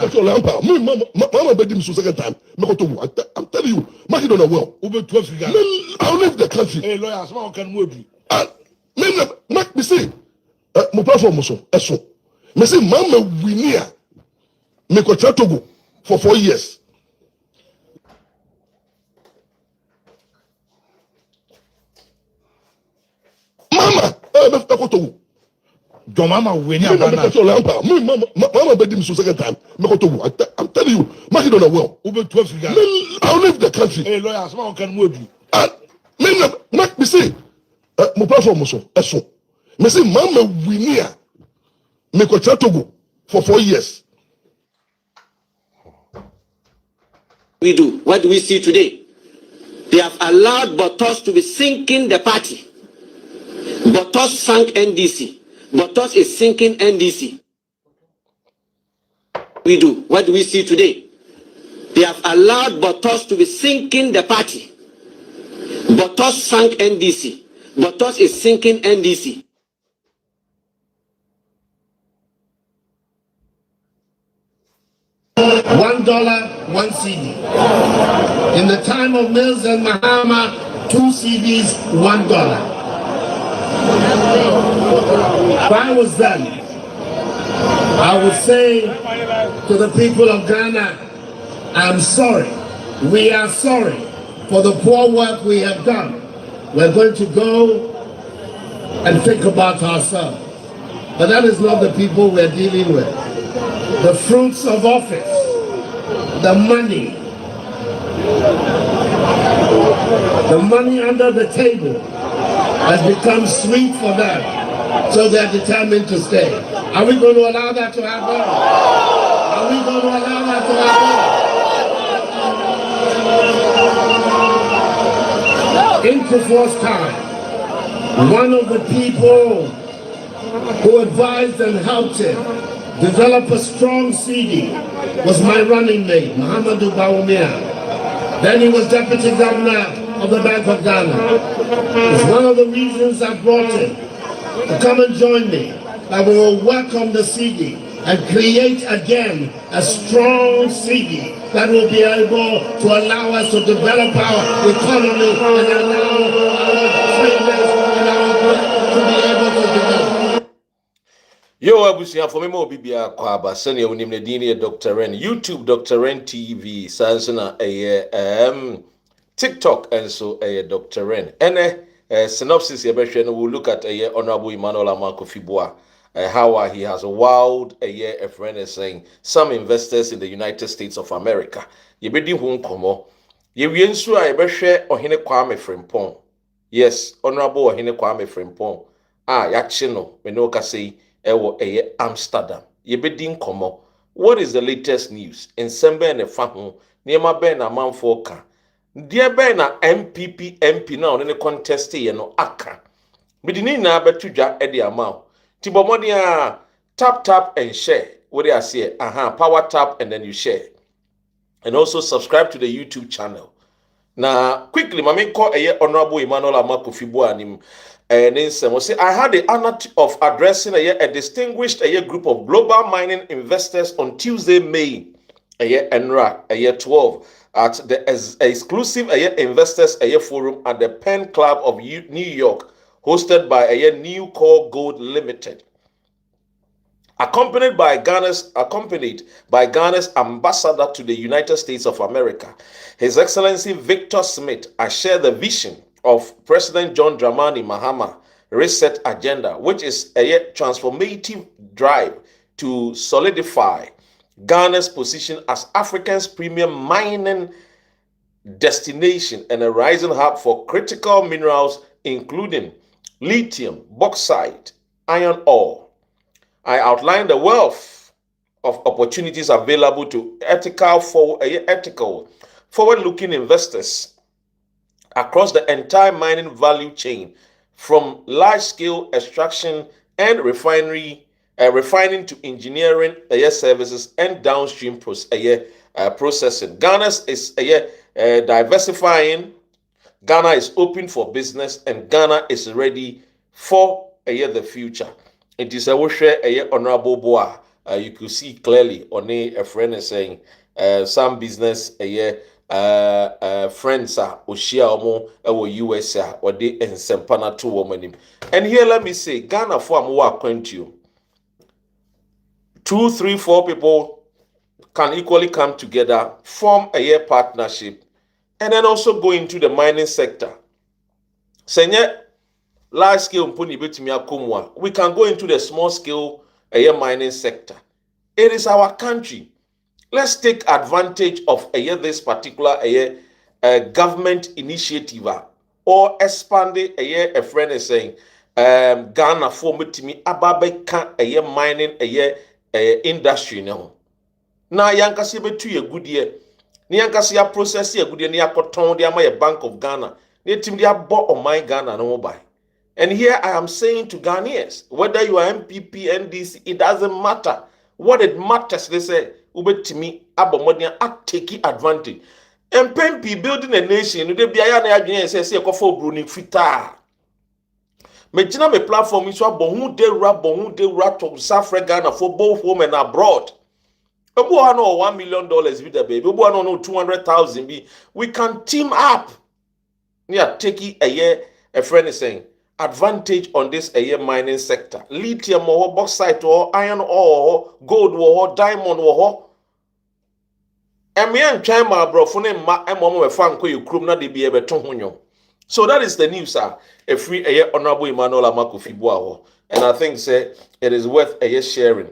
Mama bedim so second time. I'm telling you, mark it on a well. Over 12 years. I'll leave the country. Hey, lawyer, someone can move you. Mark me say, my platform so. Me say, Mama Winia, me ko Togo for 4 years. Mama, Togo. Your mama Winia, Mama bedim so second time. I'm telling you, mark it on a well. Over 12 years. I'll leave the country. Hey, lawyer, someone can move you. Mark me say, my platform so. Me say, Mama Winia, me ko Togo for 4 years. We do. What do we see today? They have allowed Botos to be sinking the party. Botos sank NDC. Botos is sinking NDC. We do. What do we see today? They have allowed Botos to be sinking the party. Botos sank NDC. Botos is sinking NDC. $1, 1 CD. In the time of Mills and Mahama, 2 CDs, $1. If I was them, I would say to the people of Ghana, I'm sorry. We are sorry for the poor work we have done. We're going to go and think about ourselves. But that is not the people we're dealing with. The fruits of office, the money under the table has become sweet for them. So they're determined to stay. Are we going to allow that to happen? Are we going to allow that to happen? In Kufuor's time, one of the people who advised and helped him develop a strong CD was my running mate, Muhammadu Bawumia. Then he was deputy governor of the Bank of Ghana. It's one of the reasons I brought him to come and join me, that we will work on the CD and create again a strong CD that will be able to allow us to develop our economy and allow our traders and our work to be able to develop. Yo, abusia for me mo bibia kwaba sene wonim ne dini Dr. Ren YouTube Dr. Ren TV sansana TikTok and so Dr. Ren synopsis we'll look at Honorable Emmanuel Amankofi Buah, how he has wowed a friend is saying some investors in the United States of America. Yebedi hu nkomo. Yewie nsu a yebehwe Ohene Kwame Frimpong. Yes, Honorable Ohene Kwame Frimpong. Yache no me no ka sei ewo Amsterdam. Yebedi nkomo. What is the latest news? Ensembe ne fa ho. Niema be na manfo ka. Dear Bena MP now in the contest no aka. Bidini na betudwa edi amount. Tibomodia tap and share. What they say? Power tap and then you share. And also subscribe to the YouTube channel. Now quickly, mami call Honorable Emmanuel Amankofi Buah nim. Say I had the honor of addressing a distinguished group of global mining investors on Tuesday, May 12. At the exclusive investors forum at the Penn Club of New York, hosted by New Core Gold Limited, accompanied by Ghana's ambassador to the United States of America, His Excellency Victor Smith. I share the vision of President John Dramani Mahama Reset Agenda, which is a transformative drive to solidify Ghana's position as Africa's premium mining destination and a rising hub for critical minerals including lithium, bauxite, iron ore. I outlined the wealth of opportunities available to ethical, forward-looking investors across the entire mining value chain, from large-scale extraction and refining to engineering services and downstream processing. Ghana is diversifying. Ghana is open for business, and Ghana is ready for the future. It is a wish Honorable Buah you could see clearly on a friend is saying some business friends are Oshia Omo US or the Nsempana to woman. And here let me say, Ghana for more acquaint you. 2, 3, 4 people can equally come together, form a partnership, and then also go into the mining sector. Senye large scale mponi betimi akomwa, we can go into the small scale mining sector. It is our country. Let's take advantage of this particular government initiative or expanding a friend is saying Ghana for betimi ababeka mining industry now. Na yankasi betu ye goodie. Ni yankasi ya process ye goodie ni yakoton de ama ye Bank of Ghana. Ni team de abo on my Ghana no buy. And here I am saying to Ghanaians, whether you are MPP, NDC, it doesn't matter. What it matters, they say, ubetimi abomodian act take advantage. MPP building a nation, you dey biya na adwene say ekofo bruni fita. Mejina me platform is wa bohu de ra to South Ghana for both home and abroad. Buah no $1 million be the baby. Buah no 200,000 be. We can team up. Yeah, taking a friend is saying advantage on this mining sector. Lithium or bauxite or iron ore, gold or diamond or. And me and Chima bro for name ma we fan ko you krum na de be ebe ton honyo. So that is the news, sir. A free honorable Emmanuel Amakofi Buah. And I think say it is worth sharing.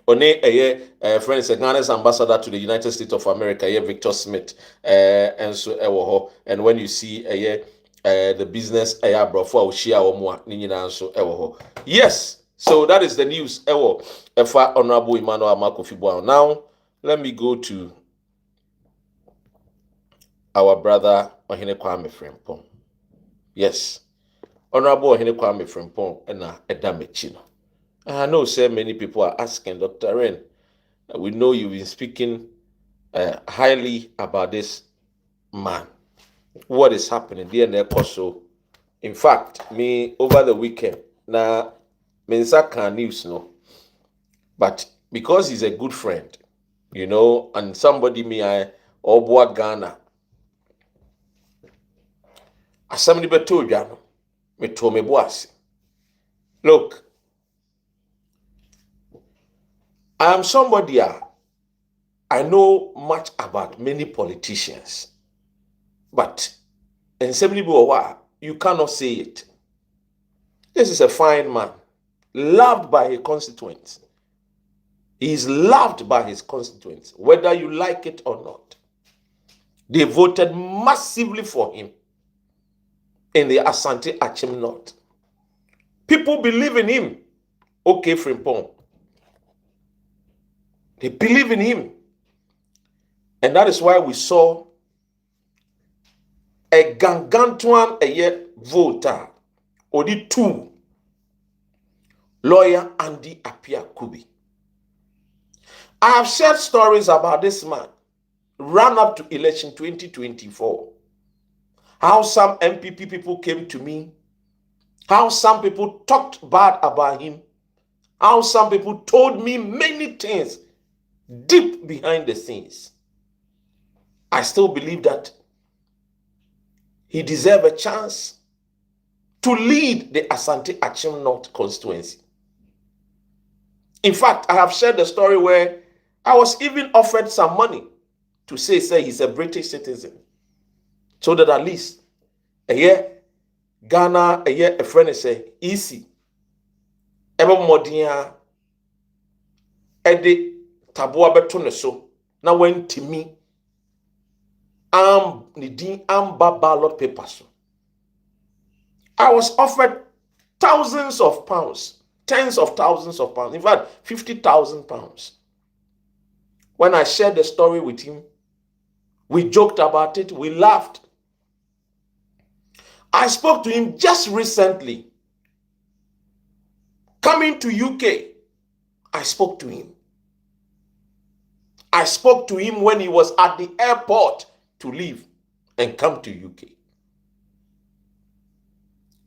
One friend is Ghana's ambassador to the United States of America, Victor Smith, and so and when you see the business bro for share so yes, so that is the news for Honorable Emmanuel Amakofi Buah. Now let me go to our brother Ohene Kwame Frimpong. Yes, Honorable Ohene Kwame Frimpong and Edamechino. I know so many people are asking, Dr. Ren, we know you've been speaking highly about this man. What is happening there in Ekoso? In fact, me over the weekend, now, Mensaka news, no. But because he's a good friend, you know, and somebody Buah Ghana, as somebody told you, me told me boss. Look, I am somebody, I know much about many politicians, but in somebody you cannot say it. This is a fine man, loved by his constituents. He is loved by his constituents, whether you like it or not. They voted massively for him in the Asante Akim North. People believe in him. OK Frimpong. They believe in him. And that is why we saw a gangantuan voter, Odi 2, lawyer Andy Apia Kubi. I have shared stories about this man, run up to election 2024. How some MPP people came to me, how some people talked bad about him, how some people told me many things deep behind the scenes. I still believe that he deserves a chance to lead the Asante Akim North constituency. In fact, I have shared the story where I was even offered some money to say he's a British citizen, so that at least Ghana a friend is easy. Ebe modia ede taboa beto ne so na wantimi nidin amba ballot papers. I was offered thousands of pounds, tens of thousands of pounds, in fact 50,000 pounds. When I shared the story with him, we joked about it, we laughed. I spoke to him just recently. Coming to UK, I spoke to him. I spoke to him when he was at the airport to leave and come to UK.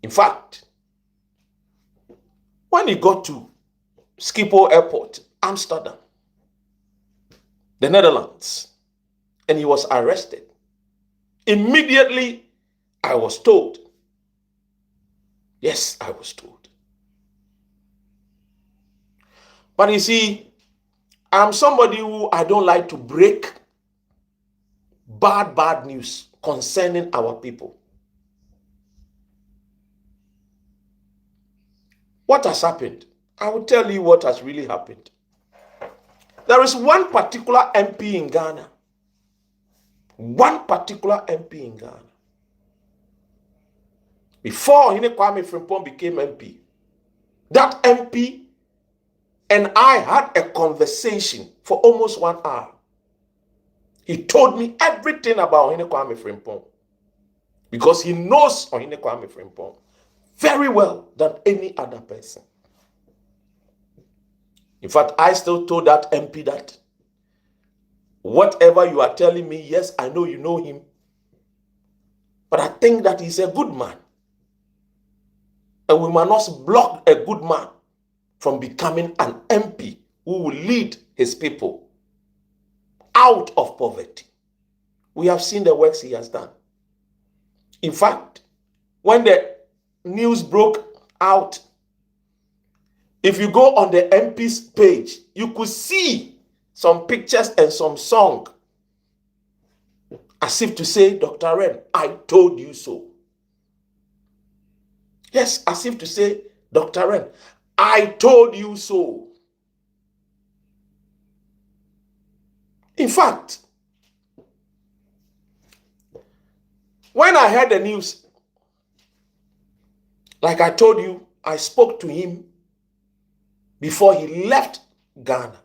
In fact, when he got to Schiphol Airport, Amsterdam, the Netherlands, and he was arrested. Immediately, I was told. Yes, I was told. But you see, I'm somebody who I don't like to break bad news concerning our people. What has happened? I will tell you what has really happened. There is one particular MP in Ghana. One particular MP in Ghana. Before Kwame Frimpong became MP, that MP and I had a conversation for almost 1 hour. He told me everything about Kwame Frimpong because he knows Kwame Frimpong very well than any other person. In fact, I still told that MP that whatever you are telling me, yes, I know you know him, but I think that he's a good man. And we must not block a good man from becoming an MP who will lead his people out of poverty. We have seen the works he has done. In fact, when the news broke out, if you go on the MP's page, you could see some pictures and some song as if to say, Dr. Ren, I told you so. Yes, as if to say, Dr. Ren, I told you so. In fact, when I heard the news, like I told you, I spoke to him before he left Ghana.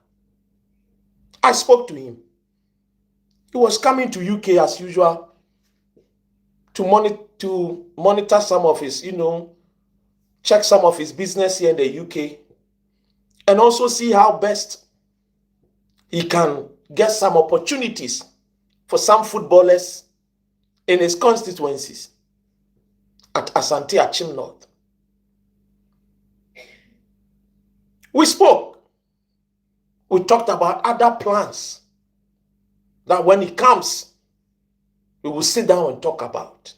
I spoke to him. He was coming to UK as usual to monitor some of his, check some of his business here in the UK and also see how best he can get some opportunities for some footballers in his constituencies at Asante Akim North. We spoke. We talked about other plans that when he comes, we will sit down and talk about.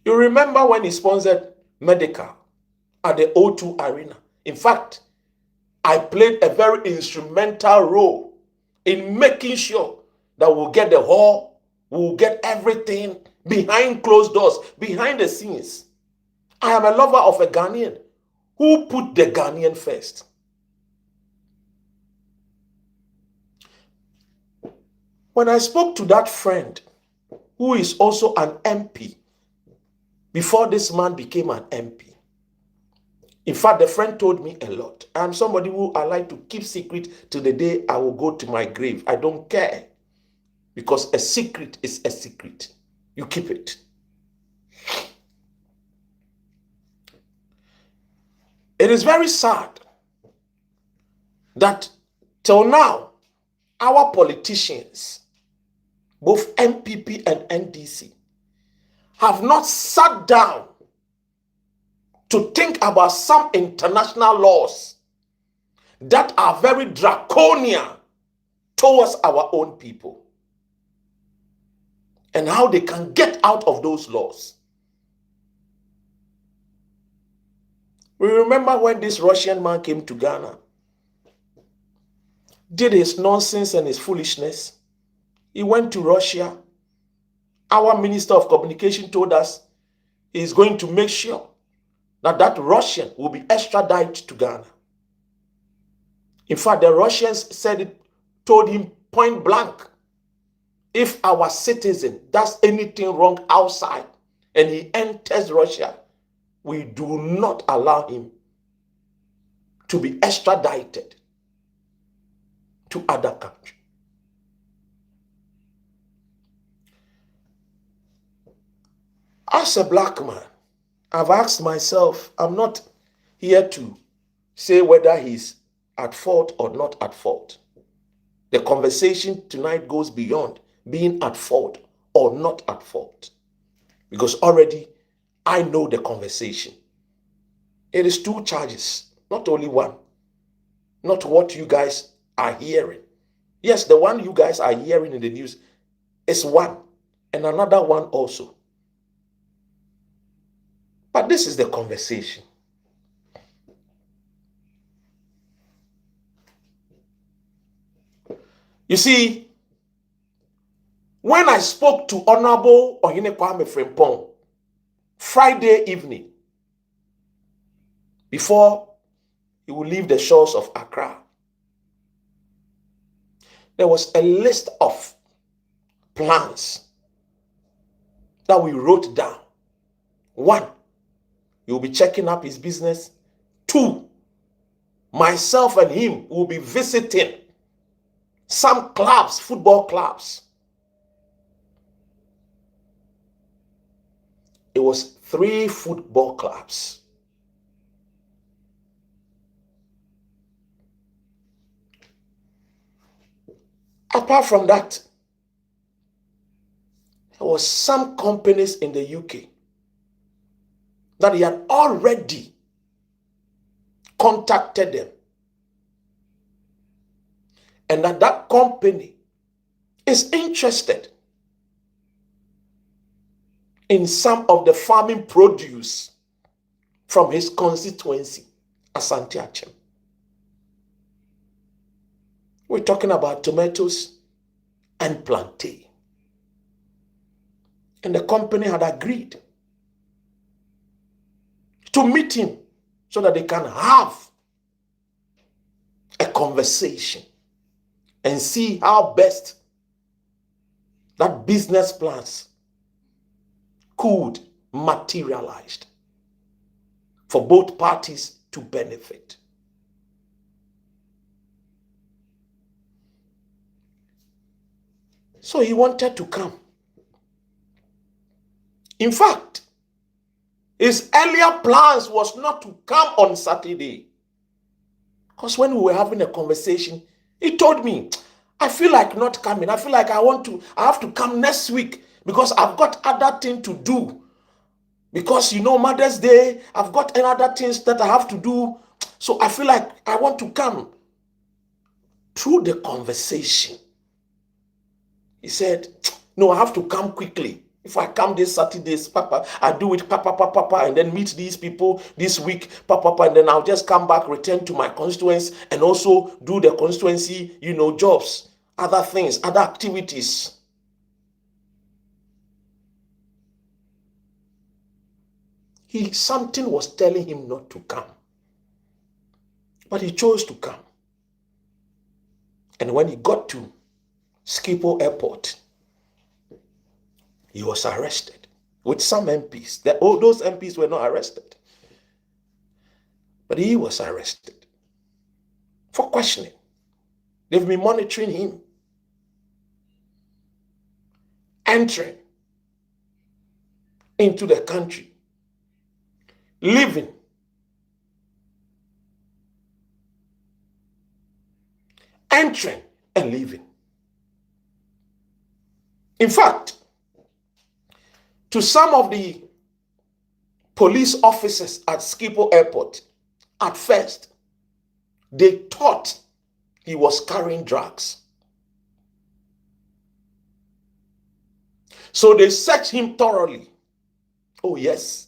You remember when he sponsored Medical at the O2 Arena? In fact, I played a very instrumental role in making sure that we'll get the hall, we'll get everything behind closed doors, behind the scenes. I am a lover of a Ghanaian who put the Ghanaian first. When I spoke to that friend, who is also an MP, before this man became an MP, in fact, the friend told me a lot. I'm somebody who I like to keep secret till the day I will go to my grave. I don't care. Because a secret is a secret. You keep it. It is very sad that till now, our politicians, both MPP and NDC, have not sat down to think about some international laws that are very draconian towards our own people and how they can get out of those laws. We remember when this Russian man came to Ghana, did his nonsense and his foolishness. He went to Russia. Our Minister of Communication told us he's going to make sure that that Russian will be extradited to Ghana. In fact, the Russians told him point blank, if our citizen does anything wrong outside and he enters Russia, we do not allow him to be extradited to other countries. As a black man, I've asked myself, I'm not here to say whether he's at fault or not at fault. The conversation tonight goes beyond being at fault or not at fault. Because already I know the conversation. It is 2 charges, not only 1. not what you guys are hearing. Yes, the one you guys are hearing in the news is one, and another one also. But this is the conversation. You see, when I spoke to Honorable OK Frimpong Friday evening, before he would leave the shores of Accra, there was a list of plans that we wrote down. 1, he will be checking up his business. 2, myself and him will be visiting some clubs, football clubs. It was 3 football clubs. Apart from that, there was some companies in the UK that he had already contacted them, and that company is interested in some of the farming produce from his constituency, Asante Akim. We're talking about tomatoes and plantain. And the company had agreed to meet him so that they can have a conversation and see how best that business plans could materialize for both parties to benefit. So he wanted to come. In fact, his earlier plans was not to come on Saturday. Because when we were having a conversation, he told me, I feel like not coming. I feel like I have to come next week because I've got other things to do. Because, Mother's Day, I've got other things that I have to do. So I feel like I want to come. Through the conversation, he said, no, I have to come quickly. If I come this Saturday, Papa, I do it, Papa, and then meet these people this week, Papa, and then I'll just come back, return to my constituency, and also do the constituency, jobs, other things, other activities. Something was telling him not to come. But he chose to come. And when he got to Schiphol Airport, he was arrested with some MPs. Those MPs were not arrested. But he was arrested for questioning. They've been monitoring him. Entering into the country. Leaving. Entering and leaving. In fact, to some of the police officers at Schiphol Airport, at first, they thought he was carrying drugs. So they searched him thoroughly. Oh, yes.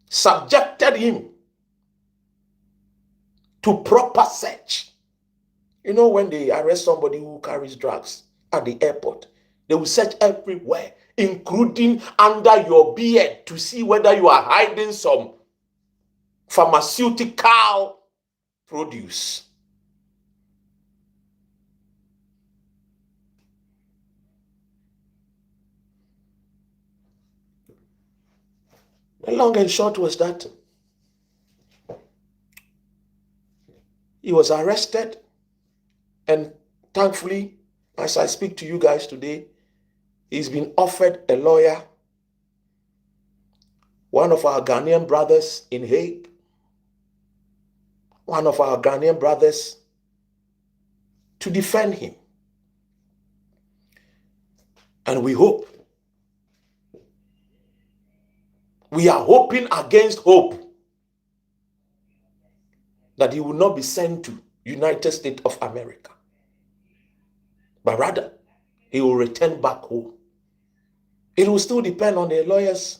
Subjected him to proper search. When they arrest somebody who carries drugs at the airport, they will search everywhere, including under your beard, to see whether you are hiding some pharmaceutical produce. The long and short was that he was arrested, and thankfully, as I speak to you guys today, he's been offered a lawyer, one of our Ghanaian brothers in Hague, one of our Ghanaian brothers, to defend him. And we hope. We are hoping against hope that he will not be sent to United States of America, but rather he will return back home. It will still depend on the lawyers.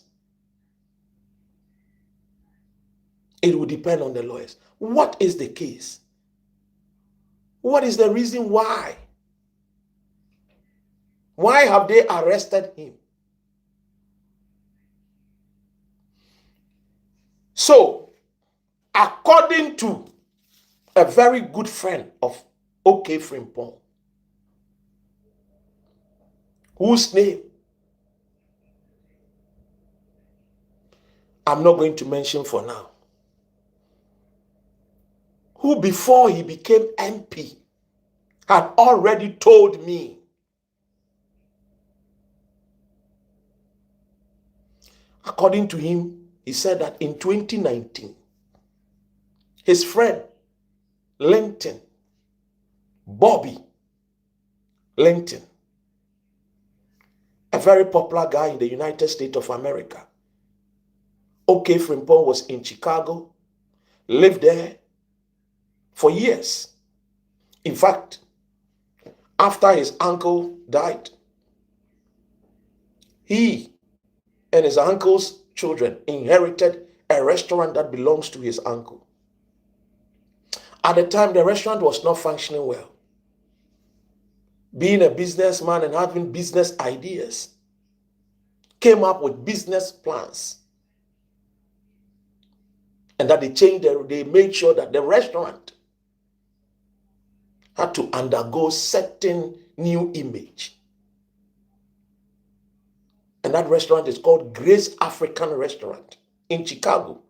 It will depend on the lawyers. What is the case? What is the reason why? Why have they arrested him? So, according to a very good friend of OK Frimpong, whose name I'm not going to mention for now, who before he became MP had already told me according to him, he said that in 2019, his friend Linton, Bobby Linton, a very popular guy in the United States of America, OK Frimpong was in Chicago, lived there for years. In fact, after his uncle died, he and his uncle's children inherited a restaurant that belongs to his uncle. At the time, the restaurant was not functioning well. Being a businessman and having business ideas, came up with business plans. And that they made sure that the restaurant had to undergo certain new image. And that restaurant is called Grace African Restaurant in Chicago,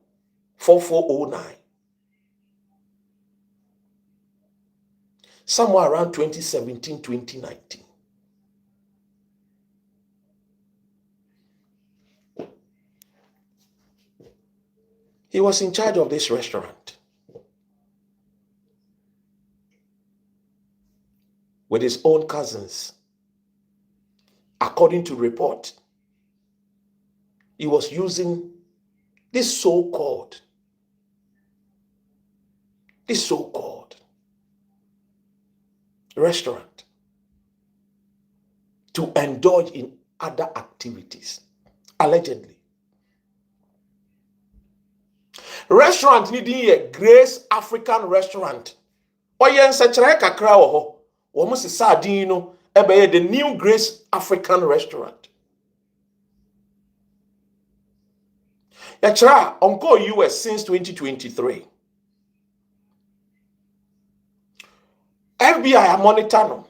4409. Somewhere around 2017, 2019. He was in charge of this restaurant with his own cousins. According to report, he was using this so-called restaurant to indulge in other activities, allegedly. Restaurant needing a Grace African Restaurant. Oyen sechere kakra wo ho. Wo mo sisa din no ebe the new Grace African Restaurant. Yachra onko US since 2023. FBI monitor no.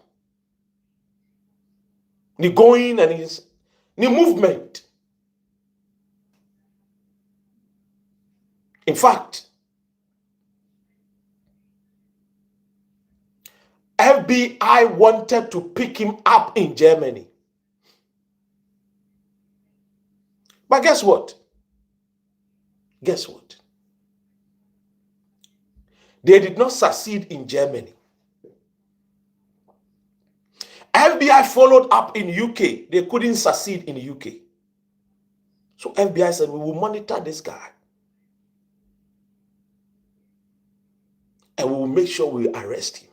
Ni going and his ni movement. In fact, FBI wanted to pick him up in Germany. But guess what? Guess what? They did not succeed in Germany. FBI followed up in UK. They couldn't succeed in UK. So FBI said, we will monitor this guy. And we will make sure we arrest him.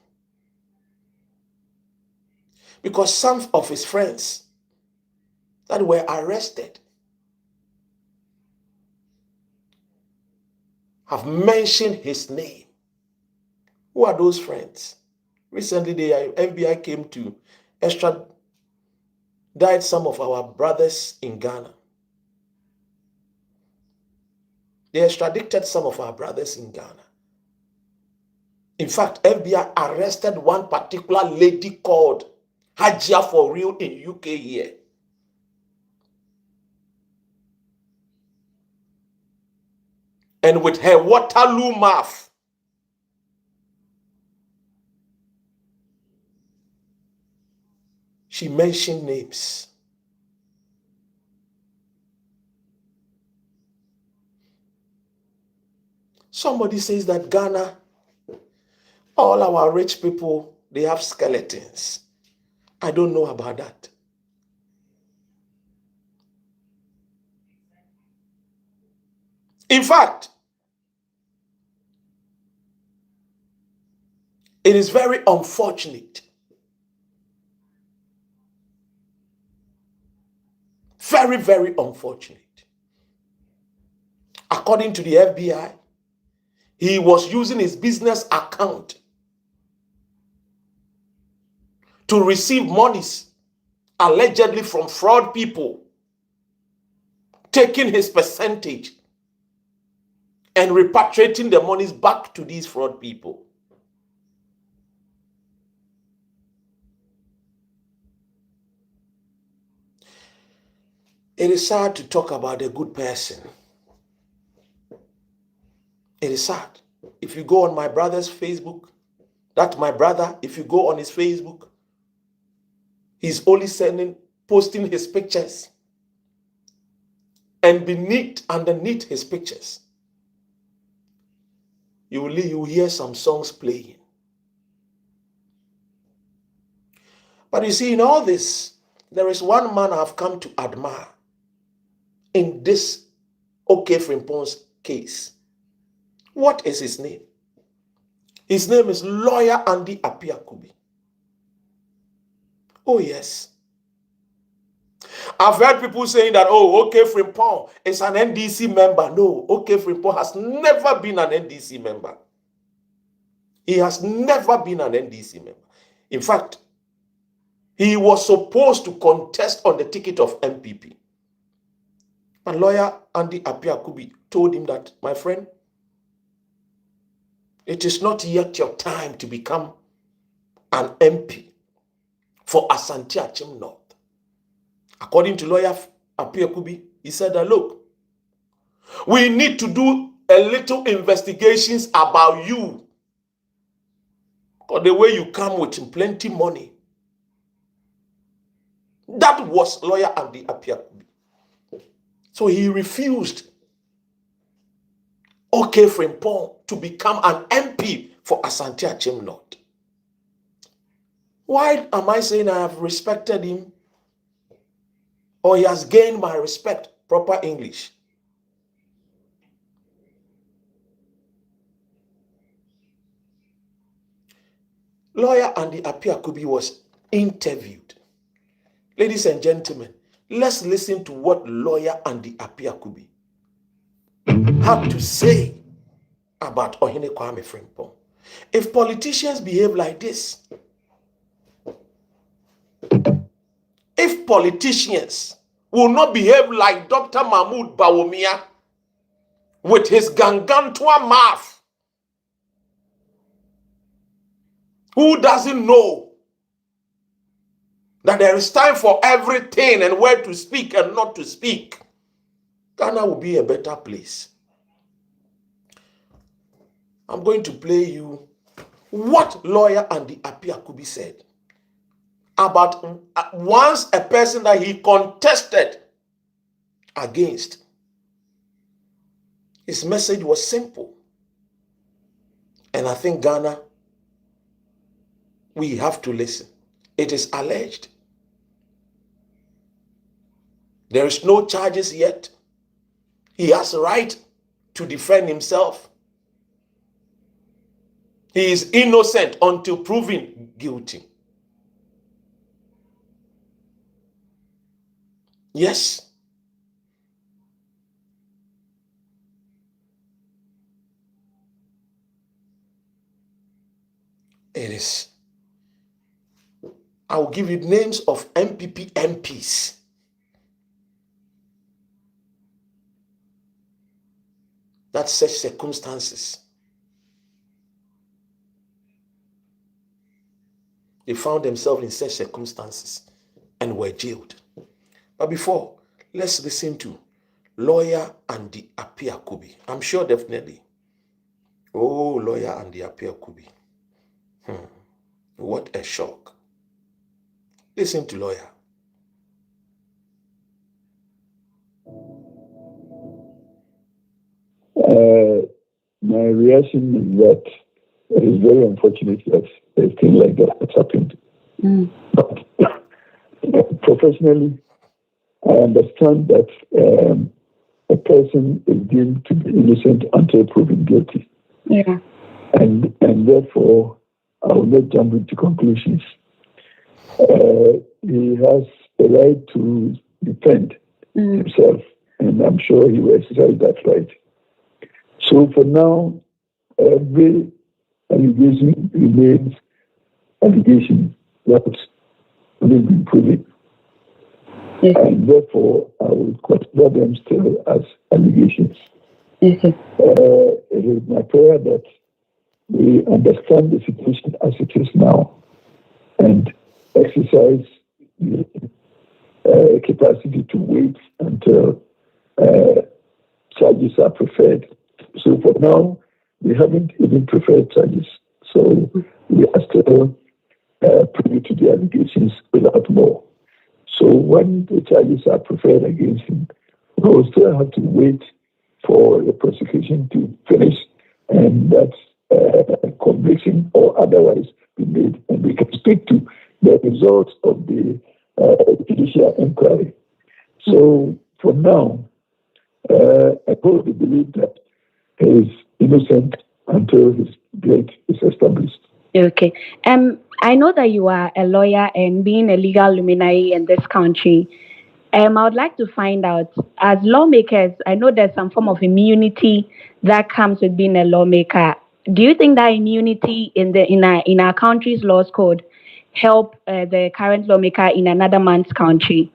Because some of his friends that were arrested have mentioned his name. Who are those friends? Recently, the FBI came to extradite some of our brothers in Ghana. They extradited some of our brothers in Ghana. In fact, FBI arrested one particular lady called Hajia for real in UK here. And with her Waterloo mouth, she mentioned names. Somebody says that Ghana, all our rich people, they have skeletons. I don't know about that. In fact, It is very unfortunate. Very, very unfortunate. According to the FBI, he was using his business account to receive monies allegedly from fraud people, taking his percentage and repatriating the monies back to these fraud people. It is sad to talk about a good person. It is sad. If you go on my brother's Facebook, that's my brother, if you go on his Facebook, he's only posting his pictures. And underneath his pictures, you will hear some songs playing. But you see, in all this, there is one man I've come to admire in this OK Frimpong's case. What is his name? His name is Lawyer Andy Apiakubi. Oh, yes. I've heard people saying that, oh, OK Frimpong is an NDC member. No, OK Frimpong has never been an NDC member. He has never been an NDC member. In fact, he was supposed to contest on the ticket of MPP. And Lawyer Andy Apiakubi told him that, my friend, it is not yet your time to become an MP for Asante Akim North. According to Lawyer Apiakubi, he said that, look, we need to do a little investigations about you. Or the way you come with plenty money. That was Lawyer Andy Apiakubi. So he refused OK Frimpong to become an MP for Asante Akim North. Why am I saying I have respected him? Or he has gained my respect, proper English? Lawyer Andy Apiakubi was interviewed. Ladies and gentlemen, let's listen to what Lawyer Andy Apiakubi had to say about Ohene Kwame Frimpong. If politicians behave like this, if politicians will not behave like Dr. Mahmoud Bawumia with his gangantua mouth, who doesn't know that there is time for everything and where to speak and not to speak, Ghana will be a better place. I'm going to play you what Lawyer Andy Apiakubi said about once a person that he contested against. His message was simple. And I think Ghana, we have to listen. It is alleged. There is no charges yet. He has a right to defend himself. He is innocent until proven guilty. Yes. It is. I will give you names of MPP MPs that such circumstances they found themselves in such circumstances and were jailed. But before, let's listen to Lawyer Andy Apiakubi. I'm sure definitely. Oh, Lawyer Andy Apiakubi. What a shock. Listen to Lawyer. My reaction is that it is very unfortunate that a thing like that has happened. But professionally, I understand that a person is deemed to be innocent until proven guilty. Yeah. And therefore, I will not jump into conclusions. He has the right to defend himself, and I'm sure he will exercise that right. So for now, every allegation remains allegation that will be proven. And therefore, I will consider them still as allegations. It is my prayer that we understand the situation as it is now and exercise the capacity to wait until charges are preferred. So for now, we haven't even preferred charges. So we are still privy to the allegations without more. So when the charges are preferred against him, we will still have to wait for the prosecution to finish and that conviction or otherwise be made. And we can speak to the results of the judicial inquiry. So for now, I probably believe that he is innocent until his guilt is established. Okay. I know that you are a lawyer and being a legal luminary in this country. I would like to find out, as lawmakers, I know there's some form of immunity that comes with being a lawmaker. Do you think that immunity in our country's laws code help the current lawmaker in another man's country?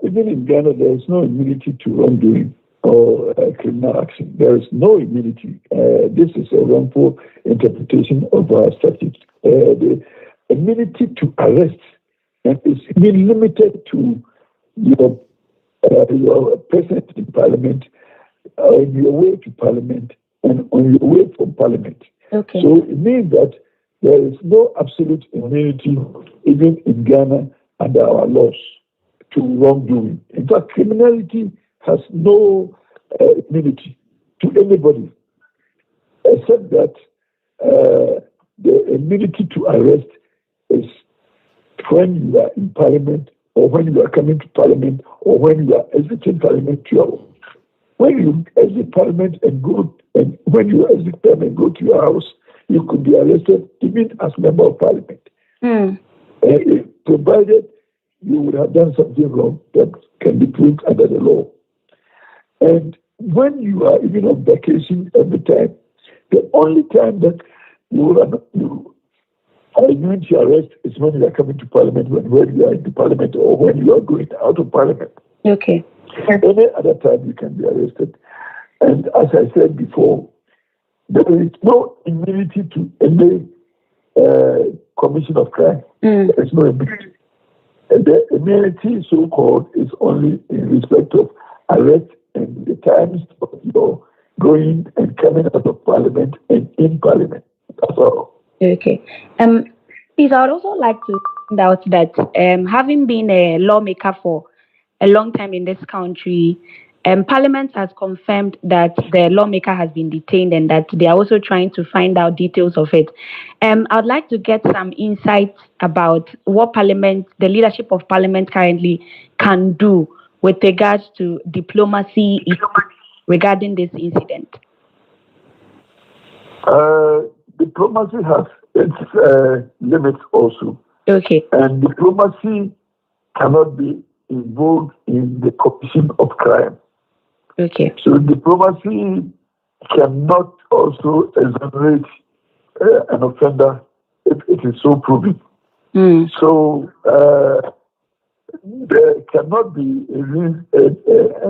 Even in Ghana, there is no immunity to wrongdoing or criminal action. There is no immunity. This is a wrongful interpretation of our statute. The immunity to arrest is limited to your presence in Parliament, on your way to Parliament, and on your way from Parliament. Okay. So it means that there is no absolute immunity, even in Ghana, under our laws, to wrongdoing. In fact, criminality has no immunity to anybody, except that the immunity to arrest is when you are in Parliament, or when you are coming to Parliament, or when you are exiting Parliament to your home. When you exit Parliament and go, and when you exit Parliament and go to your house, you could be arrested even as member of Parliament. Provided you would have done something wrong that can be proved under the law. And when you are even on vacation every time, the only time that you are immune to arrest is when you are coming to Parliament, when you are in the Parliament, or when you are going out of Parliament. Okay. Any other time you can be arrested. And as I said before, there is no immunity to any commission of crime. There is no immunity. And the immunity, so-called, is only in respect of arrest and the times of your going and coming out of Parliament and in Parliament. That's all. Okay. Please, I would also like to find out that having been a lawmaker for a long time in this country, Parliament has confirmed that the lawmaker has been detained and that they are also trying to find out details of it. I would like to get some insights about what Parliament, the leadership of Parliament currently can do with regards to diplomacy regarding this incident. Diplomacy has its limits also. Okay. And diplomacy cannot be involved in the commission of crime. Okay. So diplomacy cannot also exonerate an offender if it is so proven. So there cannot be an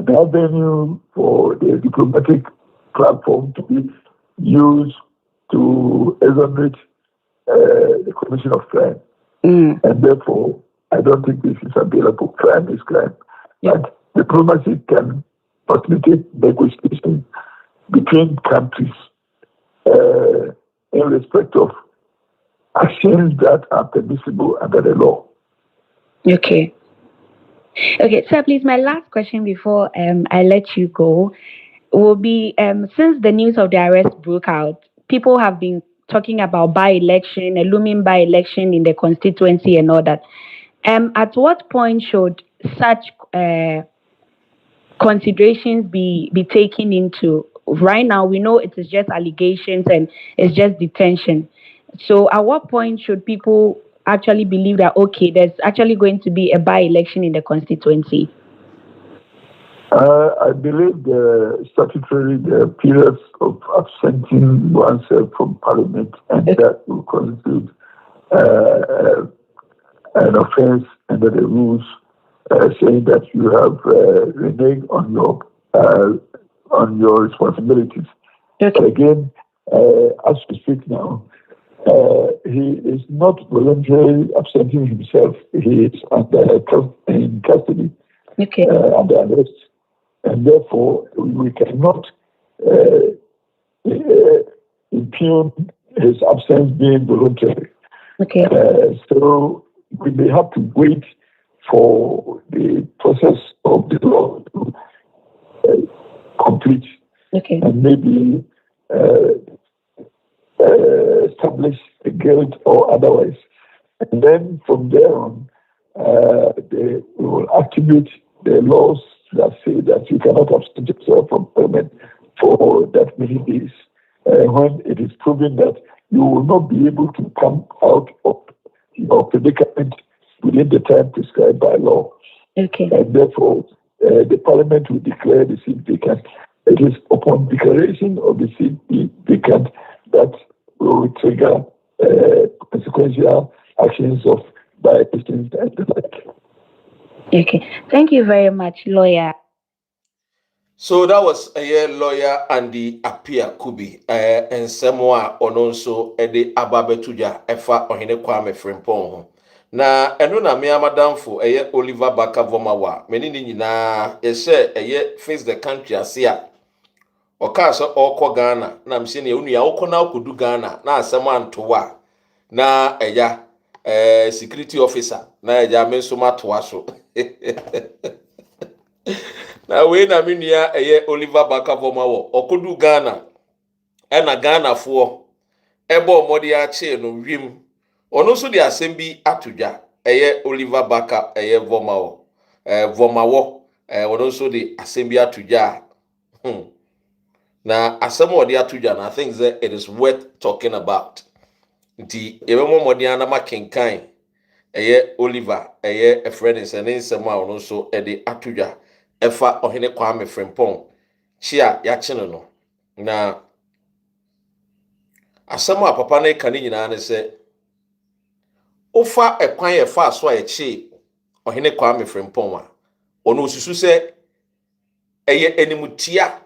avenue for the diplomatic platform to be used to exonerate the commission of crime. And therefore, I don't think this is available. Crime is crime. But diplomacy can facilitate negotiation between countries in respect of actions that are permissible under the law. Okay. Okay, sir, please, my last question before I let you go will be, since the news of the arrest broke out, people have been talking about by-election, a looming by-election in the constituency and all that. At what point should such considerations be taken into right now we know it is just allegations and it's just detention. So at what point should people actually believe that, okay, there's actually going to be a by-election in the constituency? I believe the periods of absenting oneself from Parliament, and that will constitute an offence under the rules, saying that you have reneged on your responsibilities. Okay. But again, as we speak now, he is not voluntarily absenting himself. He is in custody, Okay. under arrest, and therefore we cannot impugn his absence being voluntary. Okay. So we may have to wait for the process of the law to complete, Okay. and maybe establish a guilt or otherwise. And then from there on, we will activate the laws that say that you cannot absent yourself from Parliament for that many days, when it is proven that you will not be able to come out of your predicament within the time prescribed by law. Okay. And therefore, the Parliament will declare the seat vacant. It is upon declaration of the seat vacant that will trigger consequential actions of by-elections and the like. Okay. Thank you very much, lawyer. So that was a lawyer Andy Apia Kubi, and Samoa Ononso Ede Ababetuja Efa Ohine Kwame Frimpong. Na eno na me amadamfo Oliver Baka Vomawa. Meni ni nyina ye face the country asia. Oka so okọ Ghana na mse ne unu ya okọ na okodu Ghana na asem antowa na security officer na eya menso matoa so. Na we na menua Oliver Baka Vomawa okodu Ghana na Ghana fo ebo omode a che no wiem ono so de asem bi atodwa Oliver Baka Vomawo Vomawo ono so de asem bi atodwa na asem ode atodwa na I think that it is worth talking about. Nti ebemo mode ana makenkan Oliver a friend is an nsem a ono so de atodwa efa Ohene Kwame Frimpong chia ya chene no na asem a papa na ka ni nyina ne se ofa ekwan ye fa so a eche Ohene Kwame Frimpong a ono osusu se enimutia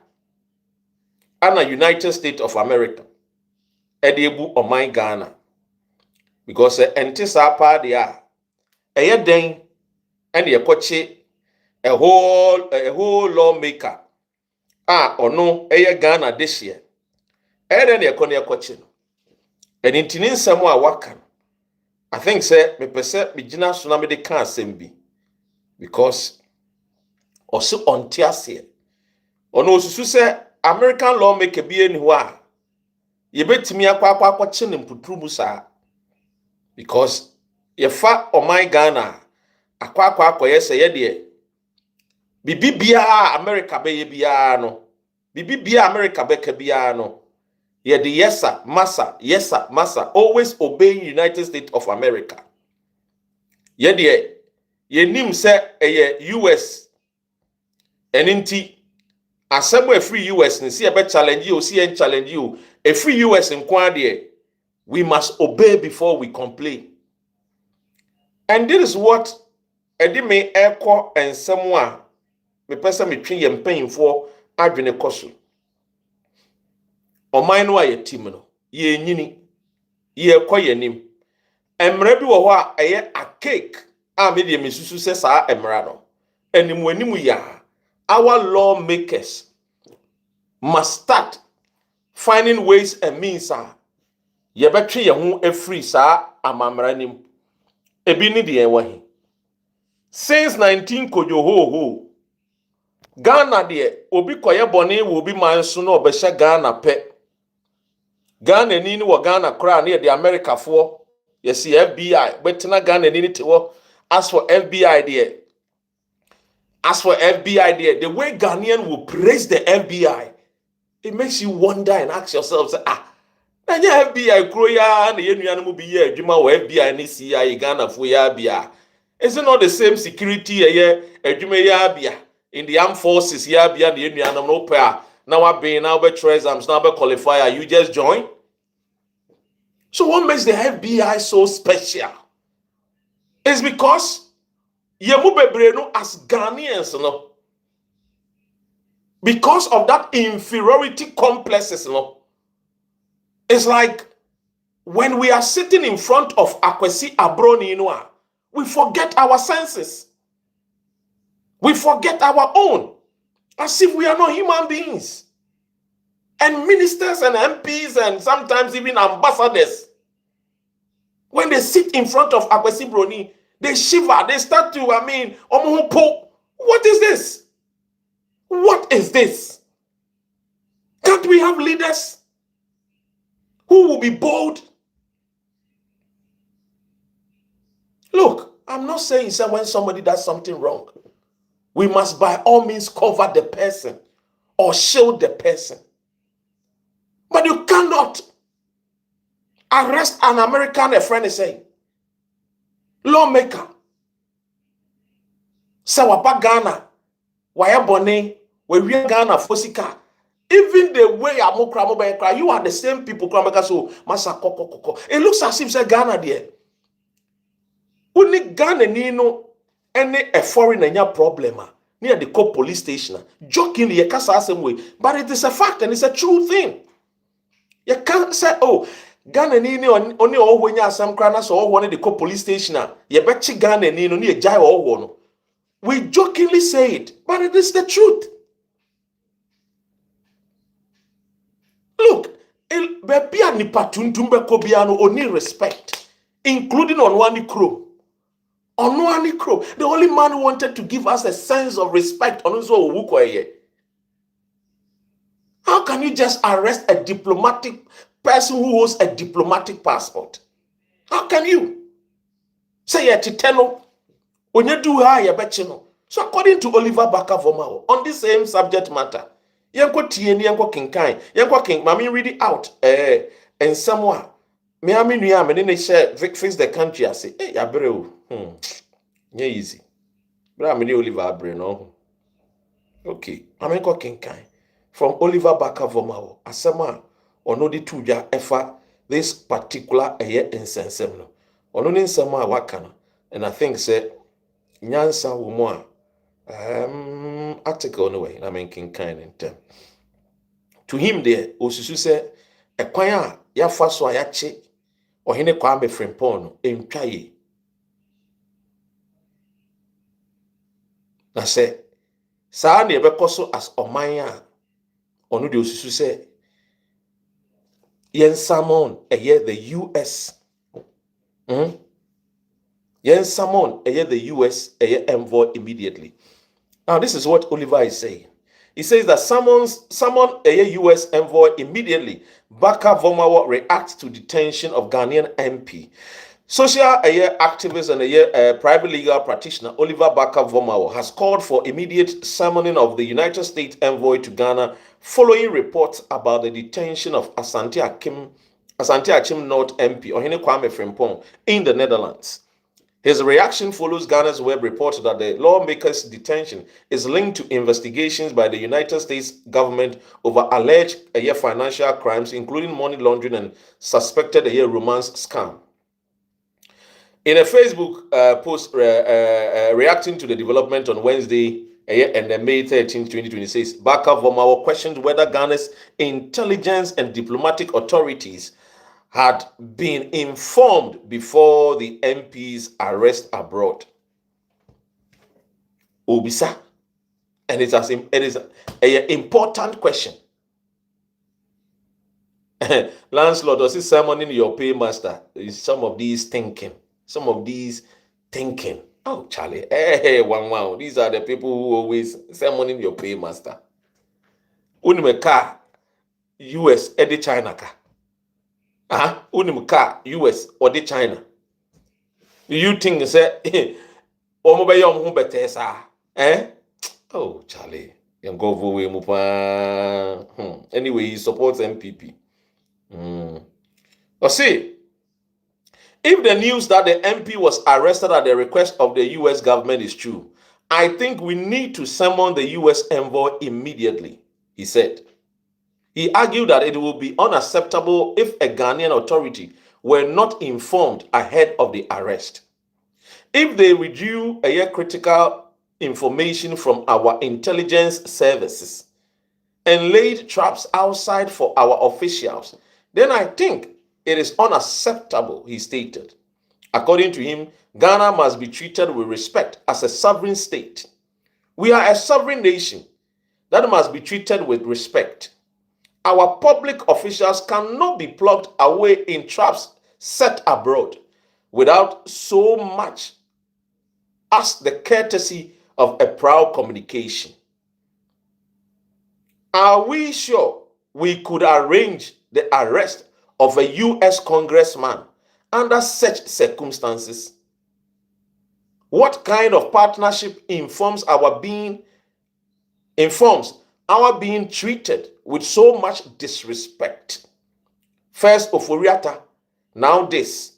ana United States of America ebu oman Ghana because entisa pa dia den and ye koche a whole lawmaker ono Ghana this year then ye kono ye koche no and intini nsem a waka I think say me pese me gina so na me de kan asem bi because osi ontiase ono osusu se American lawmaker bi eni ho a ye betimi akwa che ne mputrumu saa because ye fa oman Ghana akwa yese ye de bibibia America be ye bia no bibibia America be ka bia no ye de yesa massa always obeying United States of America ye de ye nim se US eninti asemo free US ni see be challenge you see en challenge you a free US nkwa de we must obey before we complain. And this is what edime eko ensemo a me pesa me twen ye mpanyimfo adwene koso oman no aye tim no ye nyini ye koye nim emra bi wo ho a a cake a me de mesusu se saa emra no animu ya our lawmakers must start finding ways and means ye betwe ye ho afri saa amamra nim ebi ni de ewa since 19 kojo ho Ghana de obi koye bone wo obi manso no obehye Ghana pe Ghana ni wo Ghana kra na de America fo ye see FBI betena Ghana ni te wo as for FBI there the way Ghanaian will praise the FBI it makes you wonder and ask yourself, say, na nya FBI kro ya na ye nua no bi ye adwuma wo FBI ni CIA Ghana fo ya bia. Is it not the same security ye adwuma ya bia in the armed forces ya bia na ye nua no pa na wa be na be exams na be qualifier you just join? So what makes the FBI so special? It's because ye mu bebre no as Ghanaians no, because of that inferiority complexes no. It's like when we are sitting in front of Akwesi Abroni Noa, we forget our senses. We forget our own, as if we are not human beings. And ministers and MPs and sometimes even ambassadors, when they sit in front of Akwesi Broni, they shiver, they start to, what is this? What is this? Can't we have leaders who will be bold? Look, I'm not saying that when somebody does something wrong, we must by all means cover the person or shield the person. But you cannot arrest an American, a friend is saying, lawmaker, Sawapa Ghana, Waya Bone, we Ghana Fosika. Even the way you are the same people, so it looks as if say Ghana there. Only Ghana no any a foreign problem near the police station. Jokingly, you can't say same way, but it is a fact and it's a true thing. You can't say, oh, Ghana ni only all when you are some cranas or one of the police station. You bet you Ghana ni no near jai or one. We jokingly say it, but it is the truth. Look, bebia ni patuntumbe kobiano oni respect, including on one crow. On one crow. The only man who wanted to give us a sense of respect on how can you just arrest a diplomatic person who holds a diplomatic passport? How can you? Say a titano when you do higher betchino. So according to Oliver Barker-Vormawor, on this same subject matter, yanko tieni yanko kinkai, yanko king, mami read it out. And someone me nuya me ne share fix the country. I say, hey, abreu. Yeah, easy. But I'm Oliver Abre, no. Okay, I'm king kind. From Oliver Barker-Vormawor, Asama, or no, the tuja efa this particular year in Sensemno. Or no, in Sama Wakana. And I think, say, Nyansa Wumwa, article anyway, I mean, king kind in term. To him, there, Osusu said, a kwaya, ya faswa ya che, or hine kwame frimpong, in Kaye. Na say, saa ne bekoso as omanya onu de osusu say yen salmon the US yen salmon the US envoy immediately. Now this is what Oliver is saying. He says that summon US envoy immediately. Barker-Vormawor reacts to detention of Ghanaian MP. Social activist and private legal practitioner Oliver Barker-Vormawor has called for immediate summoning of the United States envoy to Ghana following reports about the detention of Asante Akim North MP Kwame Frimpong in the Netherlands. His reaction follows Ghana's web report that the lawmaker's detention is linked to investigations by the United States government over alleged financial crimes, including money laundering and suspected romance scam. In a Facebook post reacting to the development on Wednesday and May 13, 2026, Barker-Vormawor questioned whether Ghana's intelligence and diplomatic authorities had been informed before the MP's arrest abroad. Obisa, and it is an important question. Landlord, does it summoning your paymaster? Is some of these thinking? Oh, Charlie, hey, wow. These are the people who always summoning your paymaster. Unime car, US, Eddie China car. Unim car, US, or the China. You think, say, oh, Charlie, go away, Anyway, he supports MPP. But see, if the news that the MP was arrested at the request of the US government is true, I think we need to summon the US envoy immediately, he said. He argued that it would be unacceptable if a Ghanaian authority were not informed ahead of the arrest. If they withdrew critical information from our intelligence services and laid traps outside for our officials, then I think it is unacceptable, he stated. According to him, Ghana must be treated with respect as a sovereign state. We are a sovereign nation that must be treated with respect. Our public officials cannot be plugged away in traps set abroad without so much as the courtesy of a proud communication. Are we sure we could arrange the arrest of a U.S. congressman under such circumstances? What kind of partnership informs our being treated with so much disrespect? First Oforiata, now this.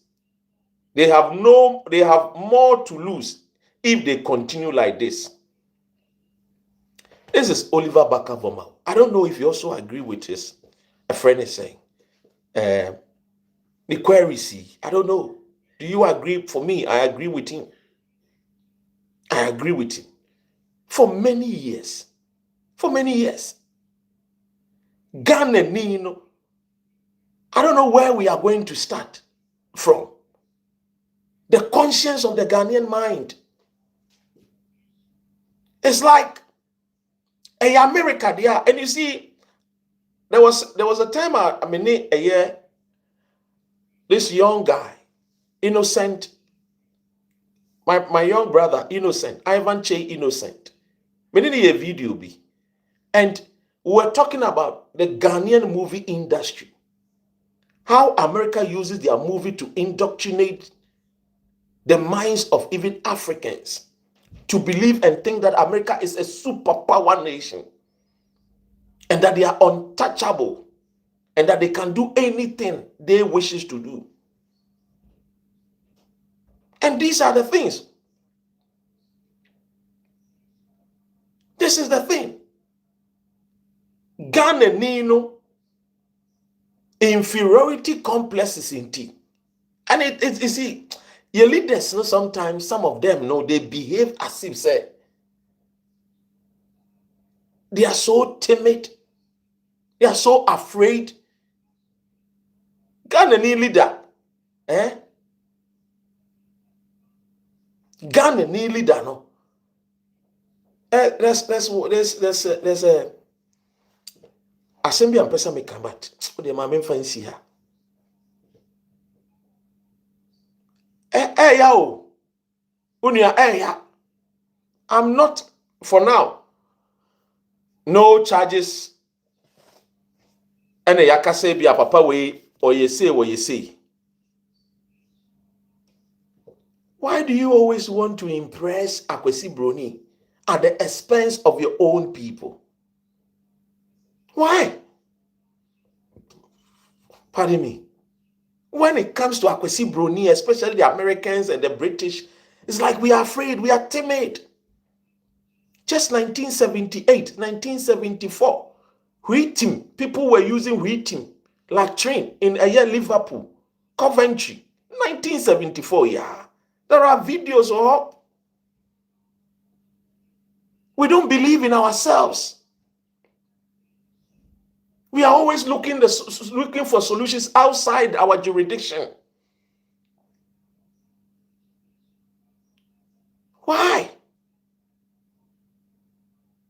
They have more to lose if they continue like this. This is Oliver Bakavoma. I don't know if you also agree with this. A friend is saying, the query see. I don't know. Do you agree? For me, I agree with him. I agree with him. For many years. Ghana, I don't know where we are going to start from. The conscience of the Ghanaian mind. It's like America there. And you see, there was a time a year, this young guy, Innocent, my young brother, Innocent, Ivan Che Innocent. We need a video be. And we were talking about the Ghanaian movie industry. How America uses their movie to indoctrinate the minds of even Africans to believe and think that America is a superpower nation and that they are untouchable and that they can do anything they wishes to do. And these are the things. This is the thing. Ghana Nino inferiority complexes in tea. And it you see, your leaders know sometimes some of them they behave as if say they are so timid, they are so afraid. Ghana leader, Ghana leader no. There's a assembly and person may come back. The man fancy her. I'm not for now. No charges. And yaka say be a papa way or you say what you say. Why do you always want to impress Akwesi Broni at the expense of your own people? Why? Pardon me. When it comes to Akwesi Broni, especially the Americans and the British, it's like we are afraid, we are timid. Just 1978, 1974, wheating, people were using wheating like train in a year Liverpool, Coventry, 1974, yeah. There are videos of. We don't believe in ourselves. We are always looking for solutions outside our jurisdiction. Why?